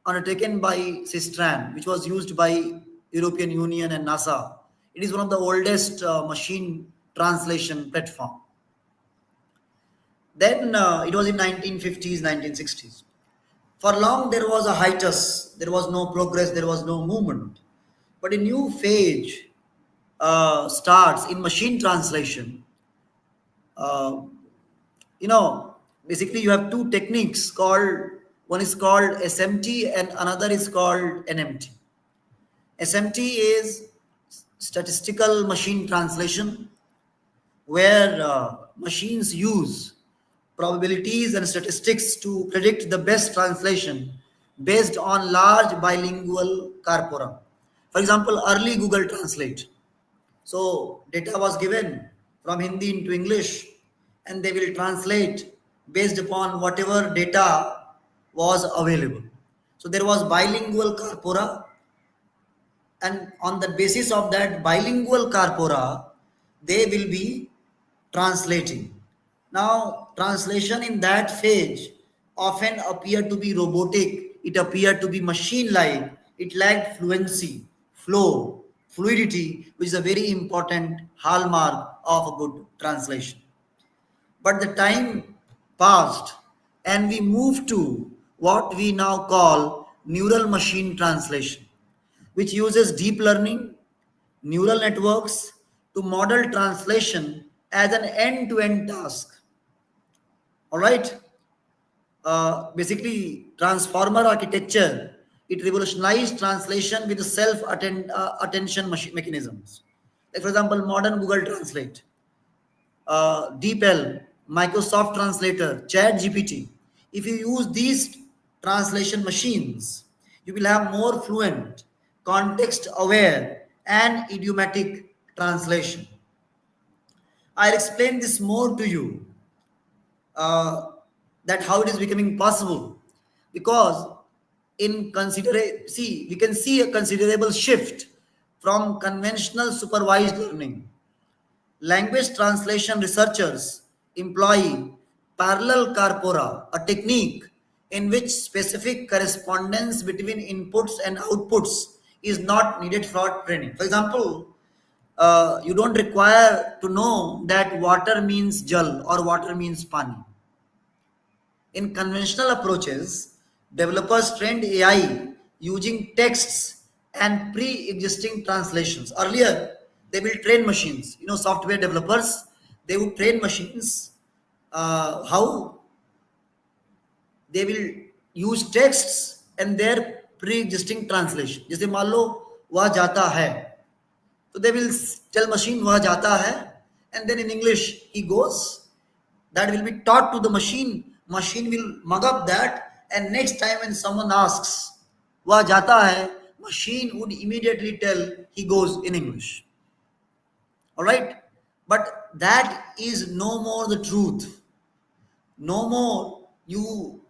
undertaken by Sistran, which was used by European Union and NASA. It is one of the oldest machine translation platform. Then it was in 1950s, 1960s. For long there was a hiatus, there was no progress, there was no movement. But a new phase starts in machine translation. Uh, you know, Basically you have two techniques called, one is called SMT and another is called NMT. SMT is statistical machine translation, where machines use probabilities and statistics to predict the best translation based on large bilingual corpora. For example, early Google Translate. So, data was given from Hindi into English, and they will translate based upon whatever data was available. So, there was bilingual corpora, and on the basis of that bilingual corpora, they will be translating. Now, translation in that phase often appeared to be robotic, it appeared to be machine like, it lacked fluency, flow, fluidity, which is a very important hallmark of a good translation. But the time passed and we moved to what we now call neural machine translation, which uses deep learning, neural networks to model translation as an end to end task. All right. Basically, transformer architecture, it revolutionized translation with self attention mechanisms. Like, for example, modern Google Translate, DeepL, Microsoft Translator, Chat GPT. If you use these translation machines, you will have more fluent, context aware, and idiomatic translation. I'll explain this more to you, uh, that how it is becoming possible, because we can see a considerable shift from conventional supervised learning. Language translation researchers employ parallel corpora, a technique in which specific correspondence between inputs and outputs is not needed for training. For example, you don't require to know that water means jal or water means pani. In conventional approaches, developers trained AI using texts and pre-existing translations. Earlier, they will train machines. Software developers, they would train machines. How they will use texts and their pre-existing translation. जैसे मान लो वह जाता है, so they will tell machine वह जाता है, and then in English he goes. That will be taught to the machine will mug up that, and next time when someone asks वह जाता है, machine would immediately tell he goes in English. All right, but that is no more the truth. No more you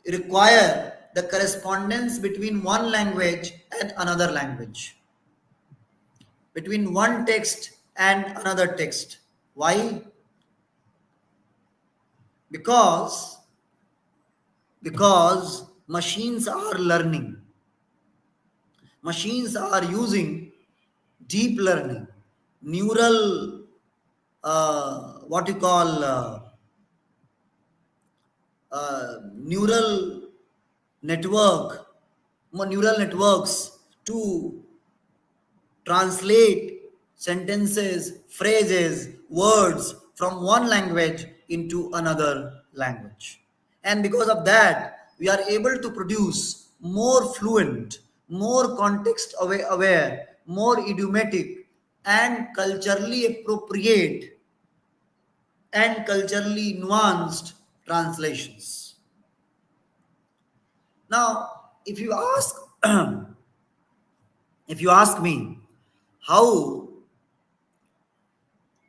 require the correspondence between one language and another language, between one text and another text. Why? Because machines are learning. Machines are using deep learning, neural, what you call, neural network, neural networks to translate sentences, phrases, words from one language into another language. And because of that, we are able to produce more fluent, more context aware, more idiomatic, and culturally appropriate and culturally nuanced translations. Now, if you ask me how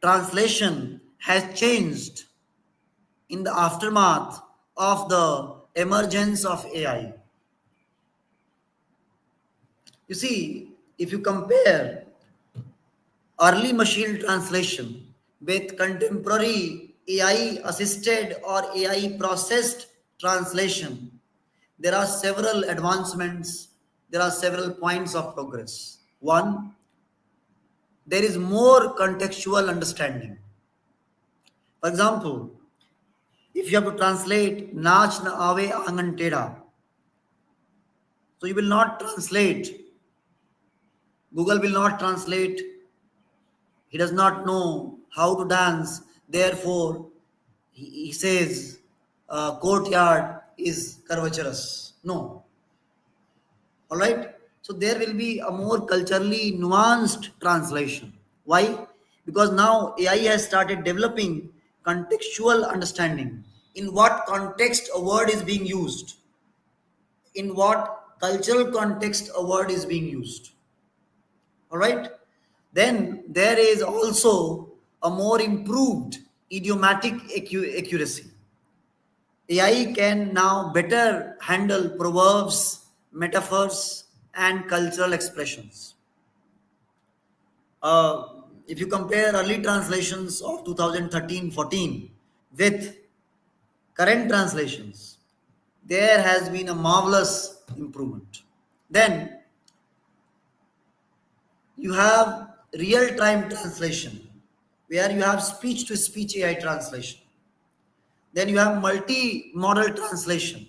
translation has changed in the aftermath of the emergence of AI. You see, if you compare early machine translation with contemporary AI assisted or AI processed translation, there are several advancements, there are several points of progress. One, there is more contextual understanding. For example, if you have to translate Nach na ave angan teda, so you will not translate, Google will not translate, he does not know how to dance, therefore he says courtyard is curvaturous. No. All right. So there will be a more culturally nuanced translation. Why? Because now AI has started developing contextual understanding. In what context a word is being used, in what cultural context a word is being used. All right. Then there is also a more improved idiomatic accuracy. AI can now better handle proverbs, metaphors, and cultural expressions. If you compare early translations of 2013-14 with current translations, there has been a marvelous improvement. Then you have real time translation, where you have speech to speech AI translation. Then you have multi-modal translation,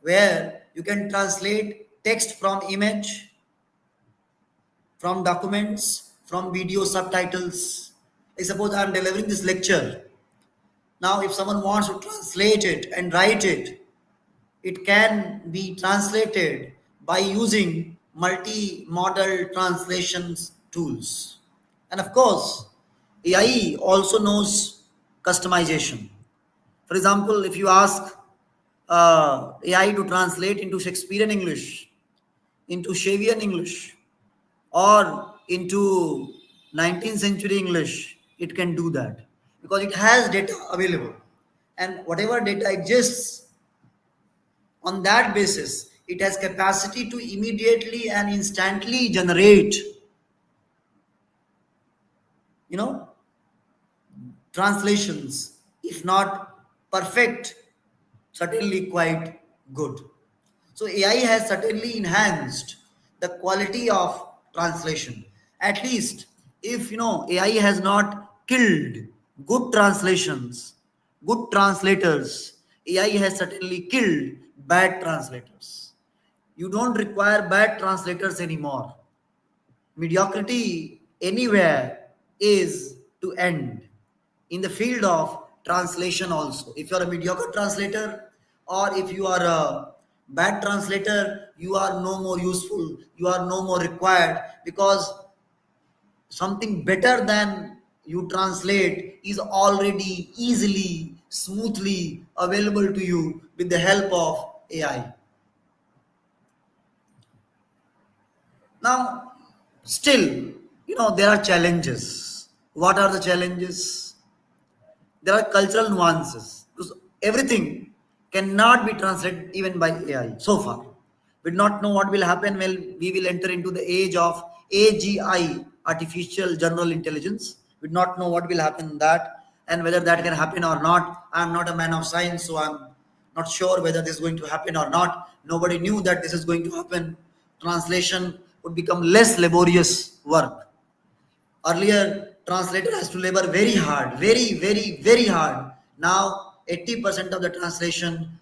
where you can translate text from image, from documents, from video subtitles. I suppose I am delivering this lecture. Now, if someone wants to translate it and write it, it can be translated by using multi-modal translations tools. And of course, AI also knows customization. For example, if you ask AI to translate into Shakespearean English, into Shavian English, or into 19th century English, it can do that because it has data available. And whatever data exists on that basis, it has capacity to immediately and instantly generate, you know, translations, if not perfect, certainly quite good. So AI has certainly enhanced the quality of translation. At least if AI has not killed good translations, good translators, AI has certainly killed bad translators. You don't require bad translators anymore. Mediocrity anywhere is to end in the field of translation also. If you are a mediocre translator or if you are a bad translator, you are no more useful, you are no more required, because something better than you translate is already easily, smoothly available to you with the help of AI. Now, still, there are challenges. What are the challenges? There are cultural nuances because everything cannot be translated even by AI so far. We do not know what will happen when we will enter into the age of AGI, artificial general intelligence. We do not know what will happen in that and whether that can happen or not. I am not a man of science, so I'm not sure whether this is going to happen or not. Nobody knew that this is going to happen. Translation would become less laborious work. Earlier, translator has to labor very hard, very, very, very hard. Now, 80% of the translation,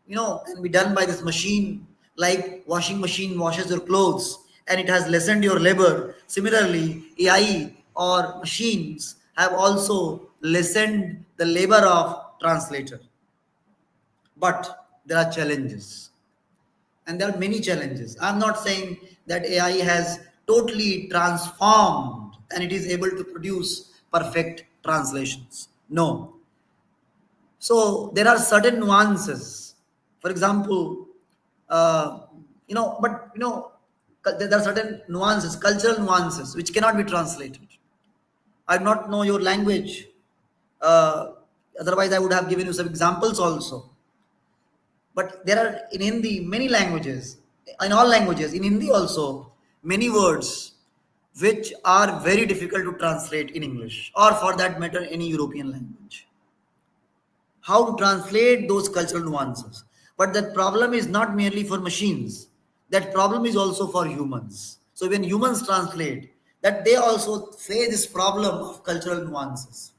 can be done by this machine, like washing machine washes your clothes, and it has lessened your labor. Similarly, AI or machines have also lessened the labor of translator. But there are challenges, and there are many challenges. I'm not saying that AI has totally transformed and it is able to produce perfect translations. No. So there are certain nuances. For example, uh, there are certain nuances, cultural nuances, which cannot be translated. I do not know your language. Uh, Otherwise, I would have given you some examples also. But there are in Hindi many languages, in all languages, in Hindi also, many words which are very difficult to translate in English or for that matter any European language. How to translate those cultural nuances? But that problem is not merely for machines, that problem is also for humans. So when humans translate, that they also face this problem of cultural nuances.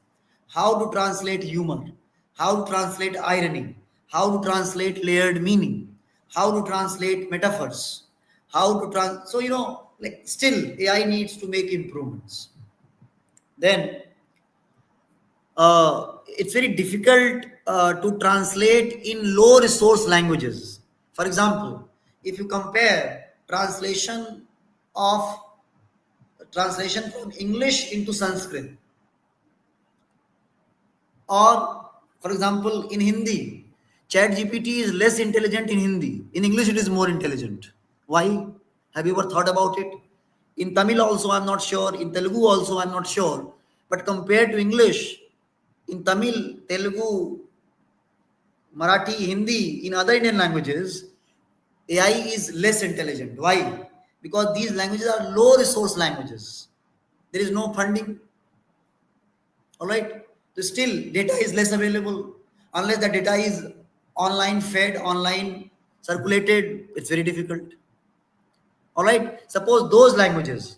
How to translate humor, how to translate irony, how to translate layered meaning, how to translate metaphors, how to so like still AI needs to make improvements. Then it's very difficult to translate in low resource languages. For example, if you compare of translation from English into Sanskrit, or for example in Hindi, Chat GPT is less intelligent in Hindi. In English, it is more intelligent. Why? Have you ever thought about it? In Tamil also, I'm not sure. In Telugu also, I'm not sure. But compared to English, in Tamil, Telugu, Marathi, Hindi, in other Indian languages, AI is less intelligent. Why? Because these languages are low resource languages. There is no funding. All right. So still, data is less available. Unless the data is online fed, online circulated, it's very difficult. All right. Suppose those languages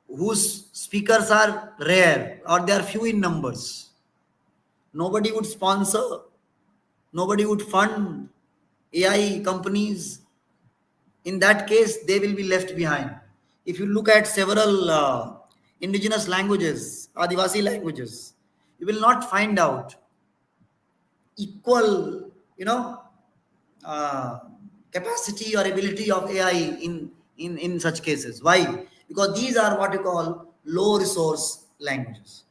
whose speakers are rare or they are few in numbers, nobody would sponsor, nobody would fund AI companies. In that case, they will be left behind. If you look at several indigenous languages, Adivasi languages, you will not find out equal, uh, capacity or ability of AI in such cases. Why? Because these are what you call low resource languages.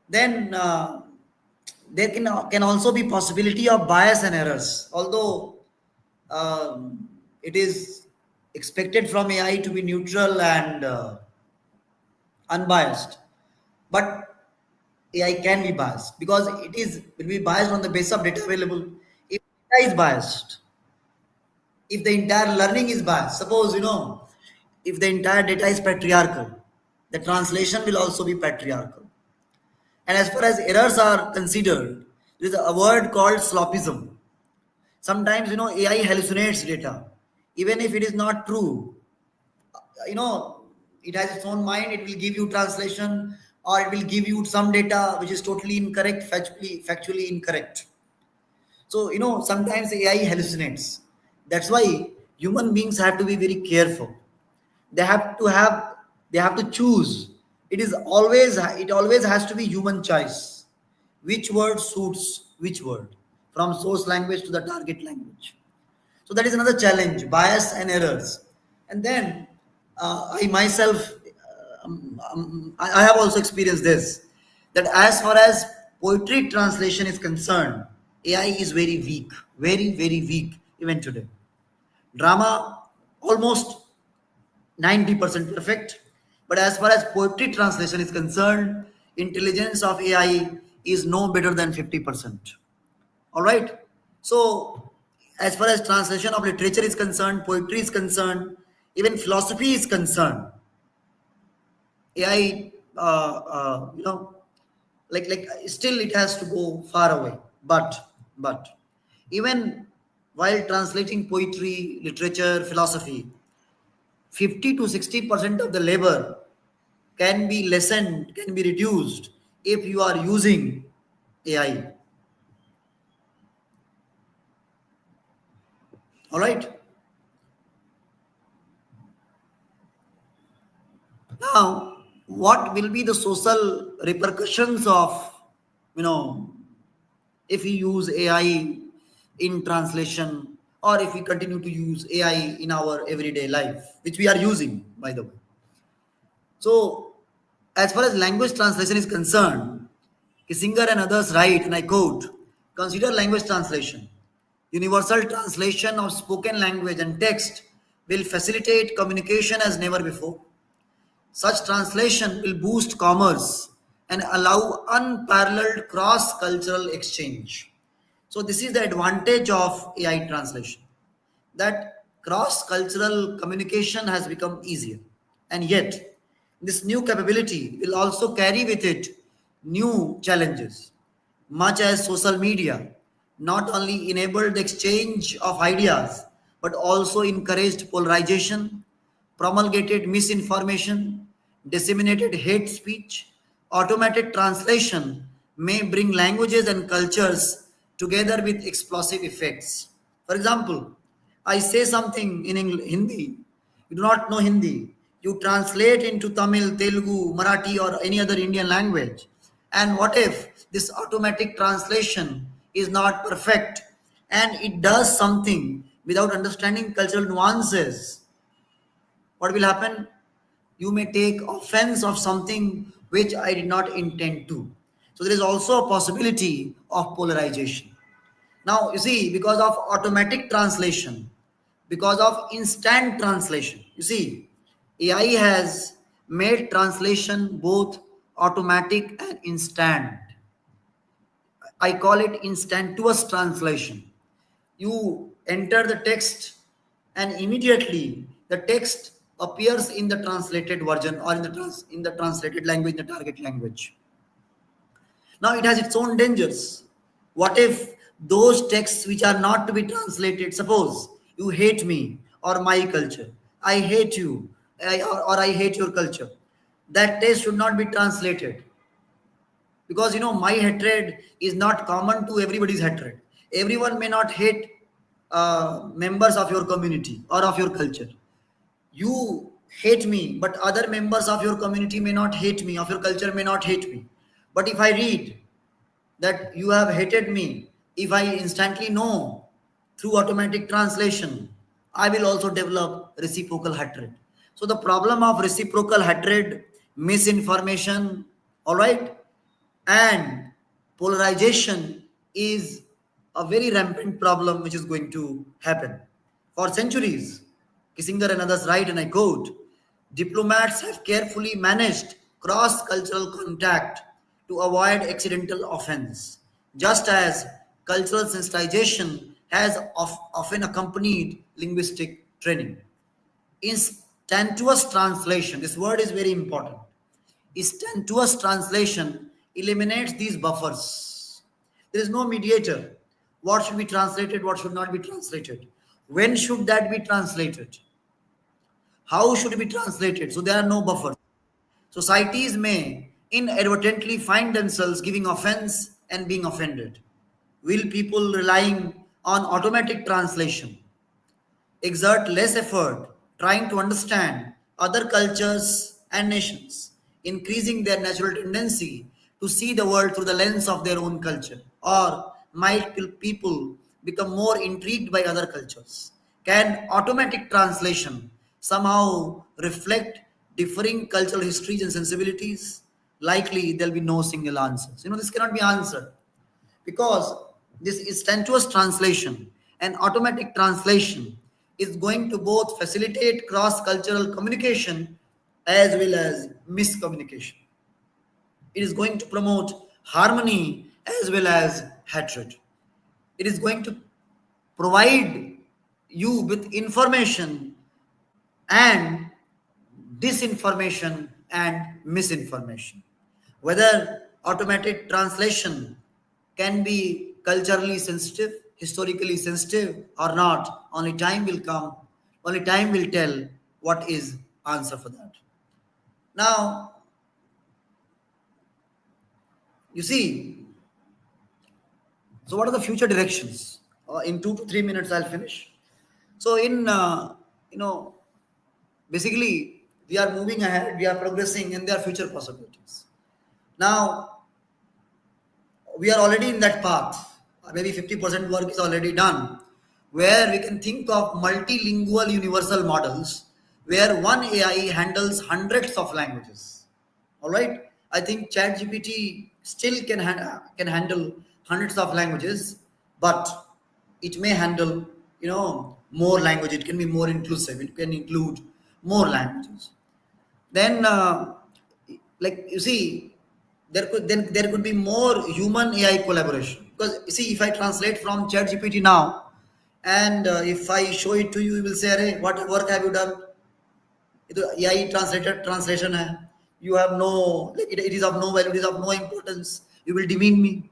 Then there can also be possibility of bias and errors. Although it is expected from AI to be neutral and unbiased. But AI can be biased because it is will be biased on the basis of data available. If data is biased, if the entire learning is biased, suppose if the entire data is patriarchal, the translation will also be patriarchal. And as far as errors are considered, there is a word called sloppism. Sometimes AI hallucinates data, even if it is not true. You know, it has its own mind. It will give you translation, or it will give you some data which is totally incorrect, factually incorrect. So sometimes AI hallucinates. That's why human beings have to be very careful. They have to have they have to choose. It always has to be human choice. Which word suits which word, from source language to the target language. So that is another challenge: bias and errors. And then I myself, I have also experienced this. That as far as poetry translation is concerned, AI is very weak, very very weak even today. Drama almost 90% perfect. But as far as poetry translation is concerned, intelligence of AI is no better than 50%. All right. So, as far as translation of literature is concerned, poetry is concerned, even philosophy is concerned, AI, like still it has to go far away. But even while translating poetry, literature, philosophy, 50 to 60% of the labor can be lessened, can be reduced if you are using AI. All right. Now, what will be the social repercussions of, you know, if we use AI in translation, or if we continue to use AI in our everyday life, which we are using, by the way? So, as far as language translation is concerned, Kissinger and others write, and I quote, consider language translation. Universal translation of spoken language and text will facilitate communication as never before. Such translation will boost commerce and allow unparalleled cross cultural exchange. So, this is the advantage of AI translation, that cross cultural communication has become easier. And yet, this new capability will also carry with it new challenges, much as social media not only enabled the exchange of ideas but also encouraged polarization, promulgated misinformation, disseminated hate speech. Automated translation may bring languages and cultures together with explosive effects. For example, I say something in Hindi, you do not know Hindi, you translate into Tamil, Telugu, Marathi, or any other Indian language. And what if this automatic translation is not perfect and it does something without understanding cultural nuances? What will happen? You may take offense of something which I did not intend to. So there is also a possibility of polarization. Now, you see, because of automatic translation, because of instant translation, you see, AI has made translation both automatic and instant. I call it instantaneous translation. You enter the text, and immediately the text appears in the translated version, or in the translated language, the target language. Now it has its own dangers. What if those texts which are not to be translated, suppose you hate me or my culture, I hate you, or I hate your culture, that text should not be translated, because my hatred is not common to everybody's hatred. Everyone may not hate members of your community or of your culture. You hate me, but other members of your community may not hate me, of your culture may not hate me. But if I read that you have hated me, if I instantly know through automatic translation, I will also develop reciprocal hatred. So the problem of reciprocal hatred, misinformation, all right, and polarization is a very rampant problem which is going to happen. For centuries, Kissinger and others write, and I quote, diplomats have carefully managed cross cultural contact to avoid accidental offense, just as cultural sensitization has often accompanied linguistic training. Instantaneous translation, this word is very important. Instantaneous translation eliminates these buffers. There is no mediator. What should be translated, what should not be translated? When should that be translated? How should it be translated? So there are no buffers. Societies may inadvertently find themselves giving offense and being offended. Will people relying on automatic translation exert less effort trying to understand other cultures and nations, increasing their natural tendency to see the world through the lens of their own culture? Or might people become more intrigued by other cultures? Can automatic translation somehow reflect differing cultural histories and sensibilities? Likely, there'll be no single answers. This cannot be answered because this instantaneous translation and automatic translation is going to both facilitate cross-cultural communication as well as miscommunication. It is going to promote harmony as well as hatred. It is going to provide you with information and disinformation and misinformation. Whether automated translation can be culturally sensitive, historically sensitive or not, only time will come, only time will tell what is answer for that. Now, you see, so what are the future directions? In 2 to 3 minutes, I'll finish. So you know, basically, we are moving ahead, we are progressing, and there are future possibilities. Now, we are already in that path. Maybe 50% work is already done, where we can think of multilingual universal models, where one AI handles hundreds of languages. All right, I think ChatGPT still can handle hundreds of languages, but it may handle more language. It can be more inclusive. It can include more languages. Then like you see, there could be more human AI collaboration, because you see, if I translate from ChatGPT now and if I show it to you, you will say, "Arey, what work have you done? ये तो AI translated translation है. You have no, like it is of no value, it is of no importance. You will demean me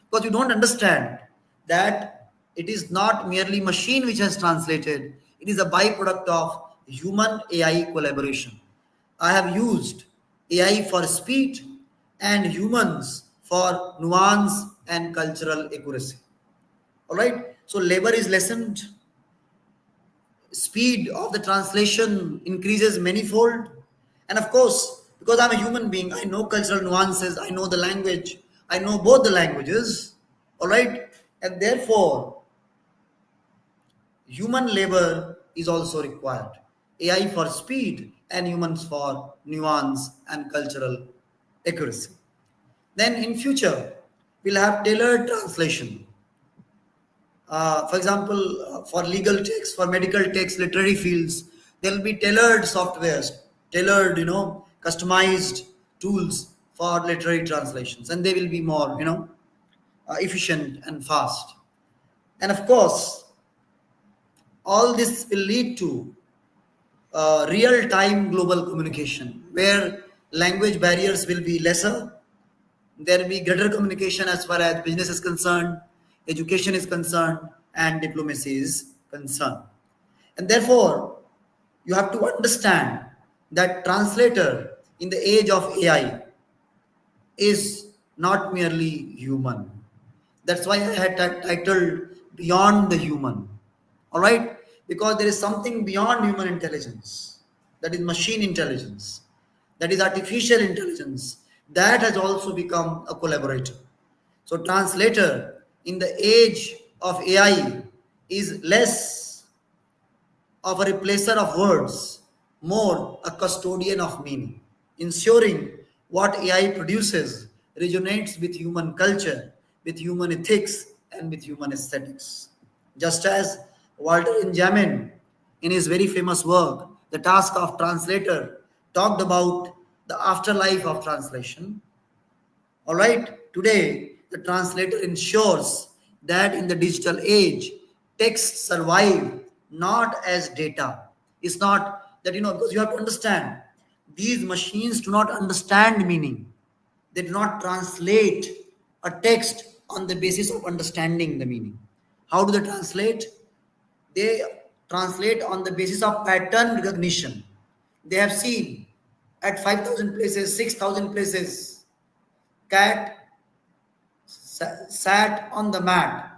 because you don't understand that it is not merely machine which has translated. It is a byproduct of human AI collaboration. I have used AI for speed and humans for nuance and cultural accuracy. All right. So labor is lessened, speed of the translation increases manifold, and of course, because I'm a human being, I know cultural nuances, I know the language, I know both the languages. All right, and therefore human labor is also required. AI for speed and humans for nuance and cultural accuracy. Then in future, we'll have tailored translation. For example, for legal text, for medical text, literary fields, there will be tailored softwares, tailored, customized tools for literary translations, and they will be more, efficient and fast. And of course, all this will lead to real-time global communication, where language barriers will be lesser. There will be greater communication as far as business is concerned, education is concerned, and diplomacy is concerned. And therefore, you have to understand that translator in the age of AI is not merely human. That's why I had titled Beyond the Human. All right? Because there is something beyond human intelligence, that is machine intelligence, that is artificial intelligence, that has also become a collaborator. So, translator in the age of AI is less of a replacer of words, more a custodian of meaning, ensuring what AI produces resonates with human culture, with human ethics, and with human aesthetics. Just as Walter Benjamin, in his very famous work, The Task of Translator, talked about the afterlife of translation. All right, today the translator ensures that in the digital age, texts survive not as data. It's not that, because you have to understand, these machines do not understand meaning. They do not translate a text on the basis of understanding the meaning. How do they translate? They translate on the basis of pattern recognition. They have seen at 5,000 places, 6,000 places, cat sat on the mat.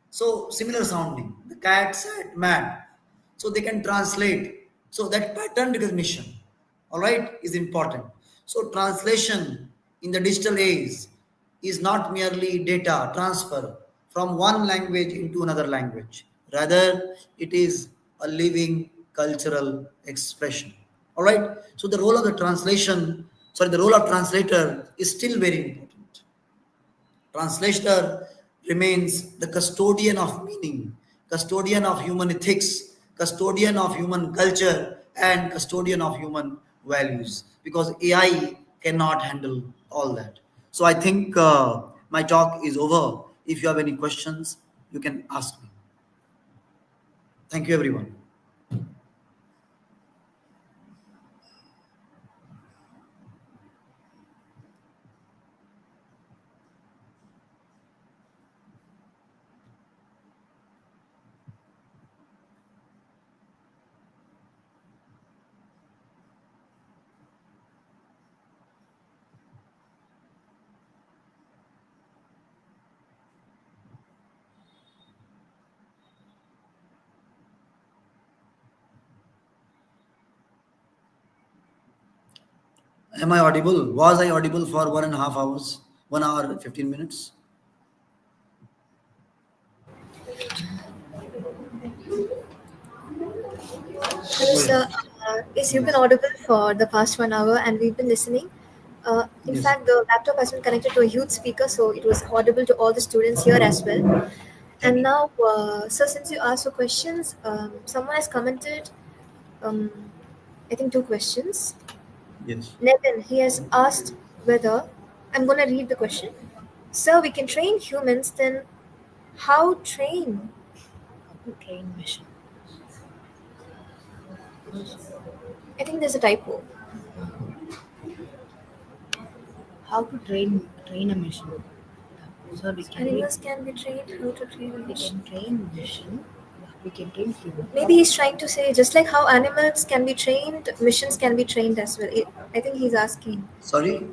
So similar sounding. The cat sat mat. So they can translate. So that pattern recognition, all right, is important. So translation in the digital age is not merely data transfer from one language into another language. Rather, it is a living cultural expression. All right. So the role of the the role of translator is still very important. Translator remains the custodian of meaning, custodian of human ethics, custodian of human culture, and custodian of human values because AI cannot handle all that. So I think my talk is over. If you have any questions, you can ask me. Thank you, everyone. Am I audible? Was I audible for 1.5 hours? 1 hour, 15 minutes? Hello, Oh, sir. yeah. Yes, you've been Yes. audible for the past 1 hour, and we've been listening. In Yes. fact, the laptop has been connected to a huge speaker, so it was audible to all the students here as well. Thank And you. now, sir, since you asked for questions, someone has commented, um, I think, two questions. Yes. Nevin, he has asked whether, I'm going to read the question. Sir, we can train humans, then how train? Train mission. I think there's a typo. How to train a machine? So Animals can be trained. How to train a we machine? can train machine. We can train human. Maybe he's trying to say just like how animals can be trained, missions can be trained as well. I think he's asking. Sorry?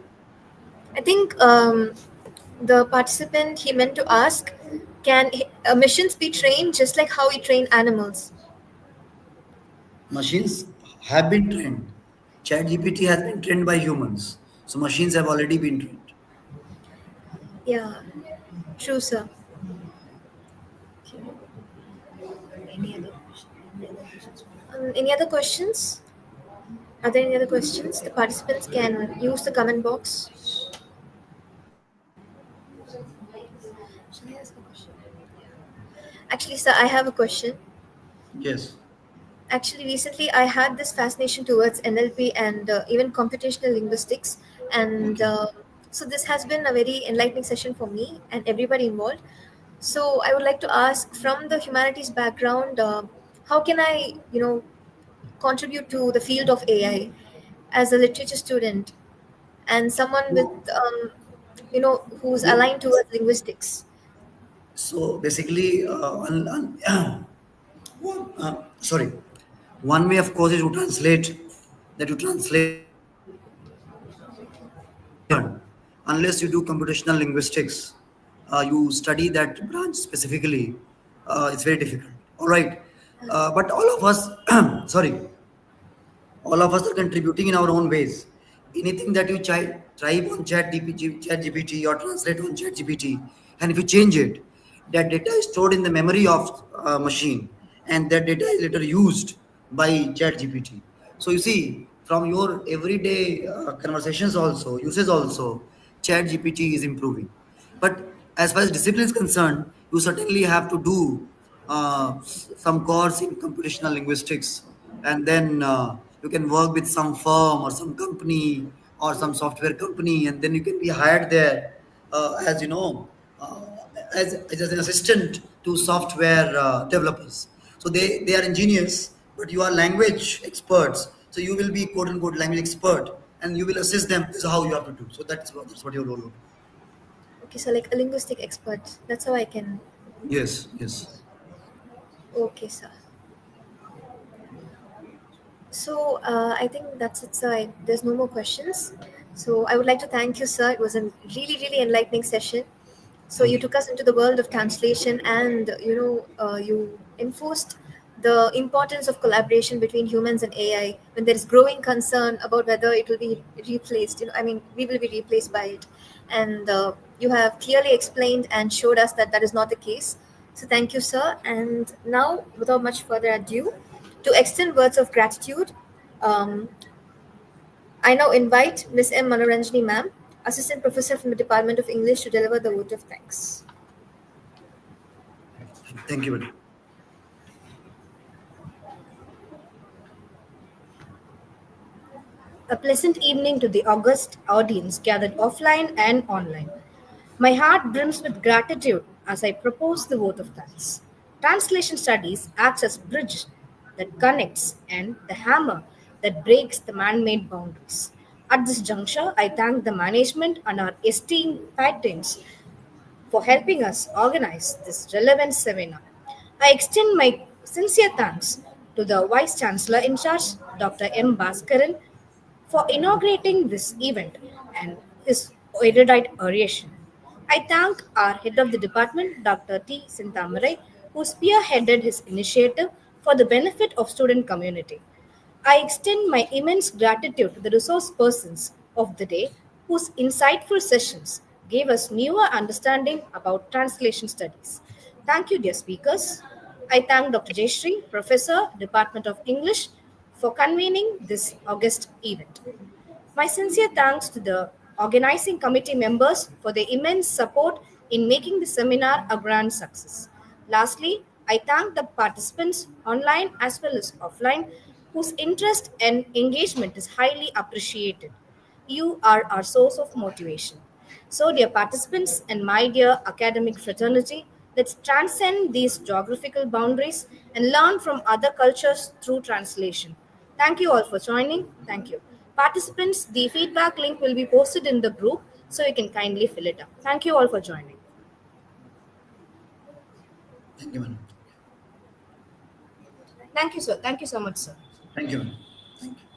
I think the participant he meant to ask, can missions be trained just like how we train animals? Machines have been trained. ChatGPT has been trained by humans. So machines have already been trained. Yeah, true, sir. Any other question? Any other questions? Any other questions? Are there any other questions? The participants can use the comment box. Shall I ask a question? Actually, sir, I have a question. Yes. Actually, recently I had this fascination towards NLP and even computational linguistics, and Okay. so this has been a very enlightening session for me and everybody involved. So I would like to ask, from the humanities background, how can I, contribute to the field of AI as a literature student and someone with, So, who's the- aligned towards linguistics? so basically, sorry. One way, of course, is to translate. That you translate unless you do computational linguistics, you study that branch specifically. It's very difficult. All right, but all of us, sorry, all of us are contributing in our own ways. Anything that you type on chat GPT or translate on chat gpt, and if you change it, that data is stored in the memory of machine, and that data is later used by chat gpt. So you see, from your everyday conversations also, uses also, chat gpt is improving. But as far as discipline is concerned, you certainly have to do some course in computational linguistics, and then you can work with some firm or some company or some software company, and then you can be hired there as uh, as an assistant to software developers. So they are engineers, but you are language experts. So you will be quote unquote language expert, and you will assist them. This is how you have to do. So that's what your role will be. Okay, so like a linguistic expert. That's how I can. Yes, yes. Okay, sir. So I think that's it, sir. There's no more questions. So I would like to thank you, sir. It was a really, really enlightening session. So Thank you you. took us into the world of translation, and you enforced the importance of collaboration between humans and AI when there is growing concern about whether it will be replaced. I mean, we will be replaced by it, and you have clearly explained and showed us that that is not the case. So thank you, sir. And now, without much further ado, to extend words of gratitude, um, I now invite Ms. M. Manoranjani, ma'am, Assistant Professor from the Department of English, to deliver the vote of thanks. Thank you, madam. A pleasant evening to the august audience gathered offline and online. My heart brims with gratitude as I propose the vote of thanks. Translation studies acts as bridge that connects and the hammer that breaks the man-made boundaries. At this juncture, I thank the management and our esteemed patrons for helping us organize this relevant seminar. I extend my sincere thanks to the Vice Chancellor in charge, Dr. M. Bhaskaran, for inaugurating this event and his erudite oration. I thank our head of the department, Dr. T. Sintamarai, who spearheaded his initiative for the benefit of student community. I extend my immense gratitude to the resource persons of the day whose insightful sessions gave us newer understanding about translation studies. Thank you, dear speakers. I thank Dr. Jayashree, Professor, Department of English, for convening this August event. My sincere thanks to the organizing committee members for their immense support in making the seminar a grand success. Lastly, I thank the participants online as well as offline whose interest and engagement is highly appreciated. You are our source of motivation. So, dear participants and my dear academic fraternity, let's transcend these geographical boundaries and learn from other cultures through translation. Thank you all for joining. Thank you. Participants, the feedback link will be posted in the group so you can kindly fill it up. Thank you all for joining. Thank you, madam. Thank you, sir. Thank you so much, sir. Thank you, madam. Thank you.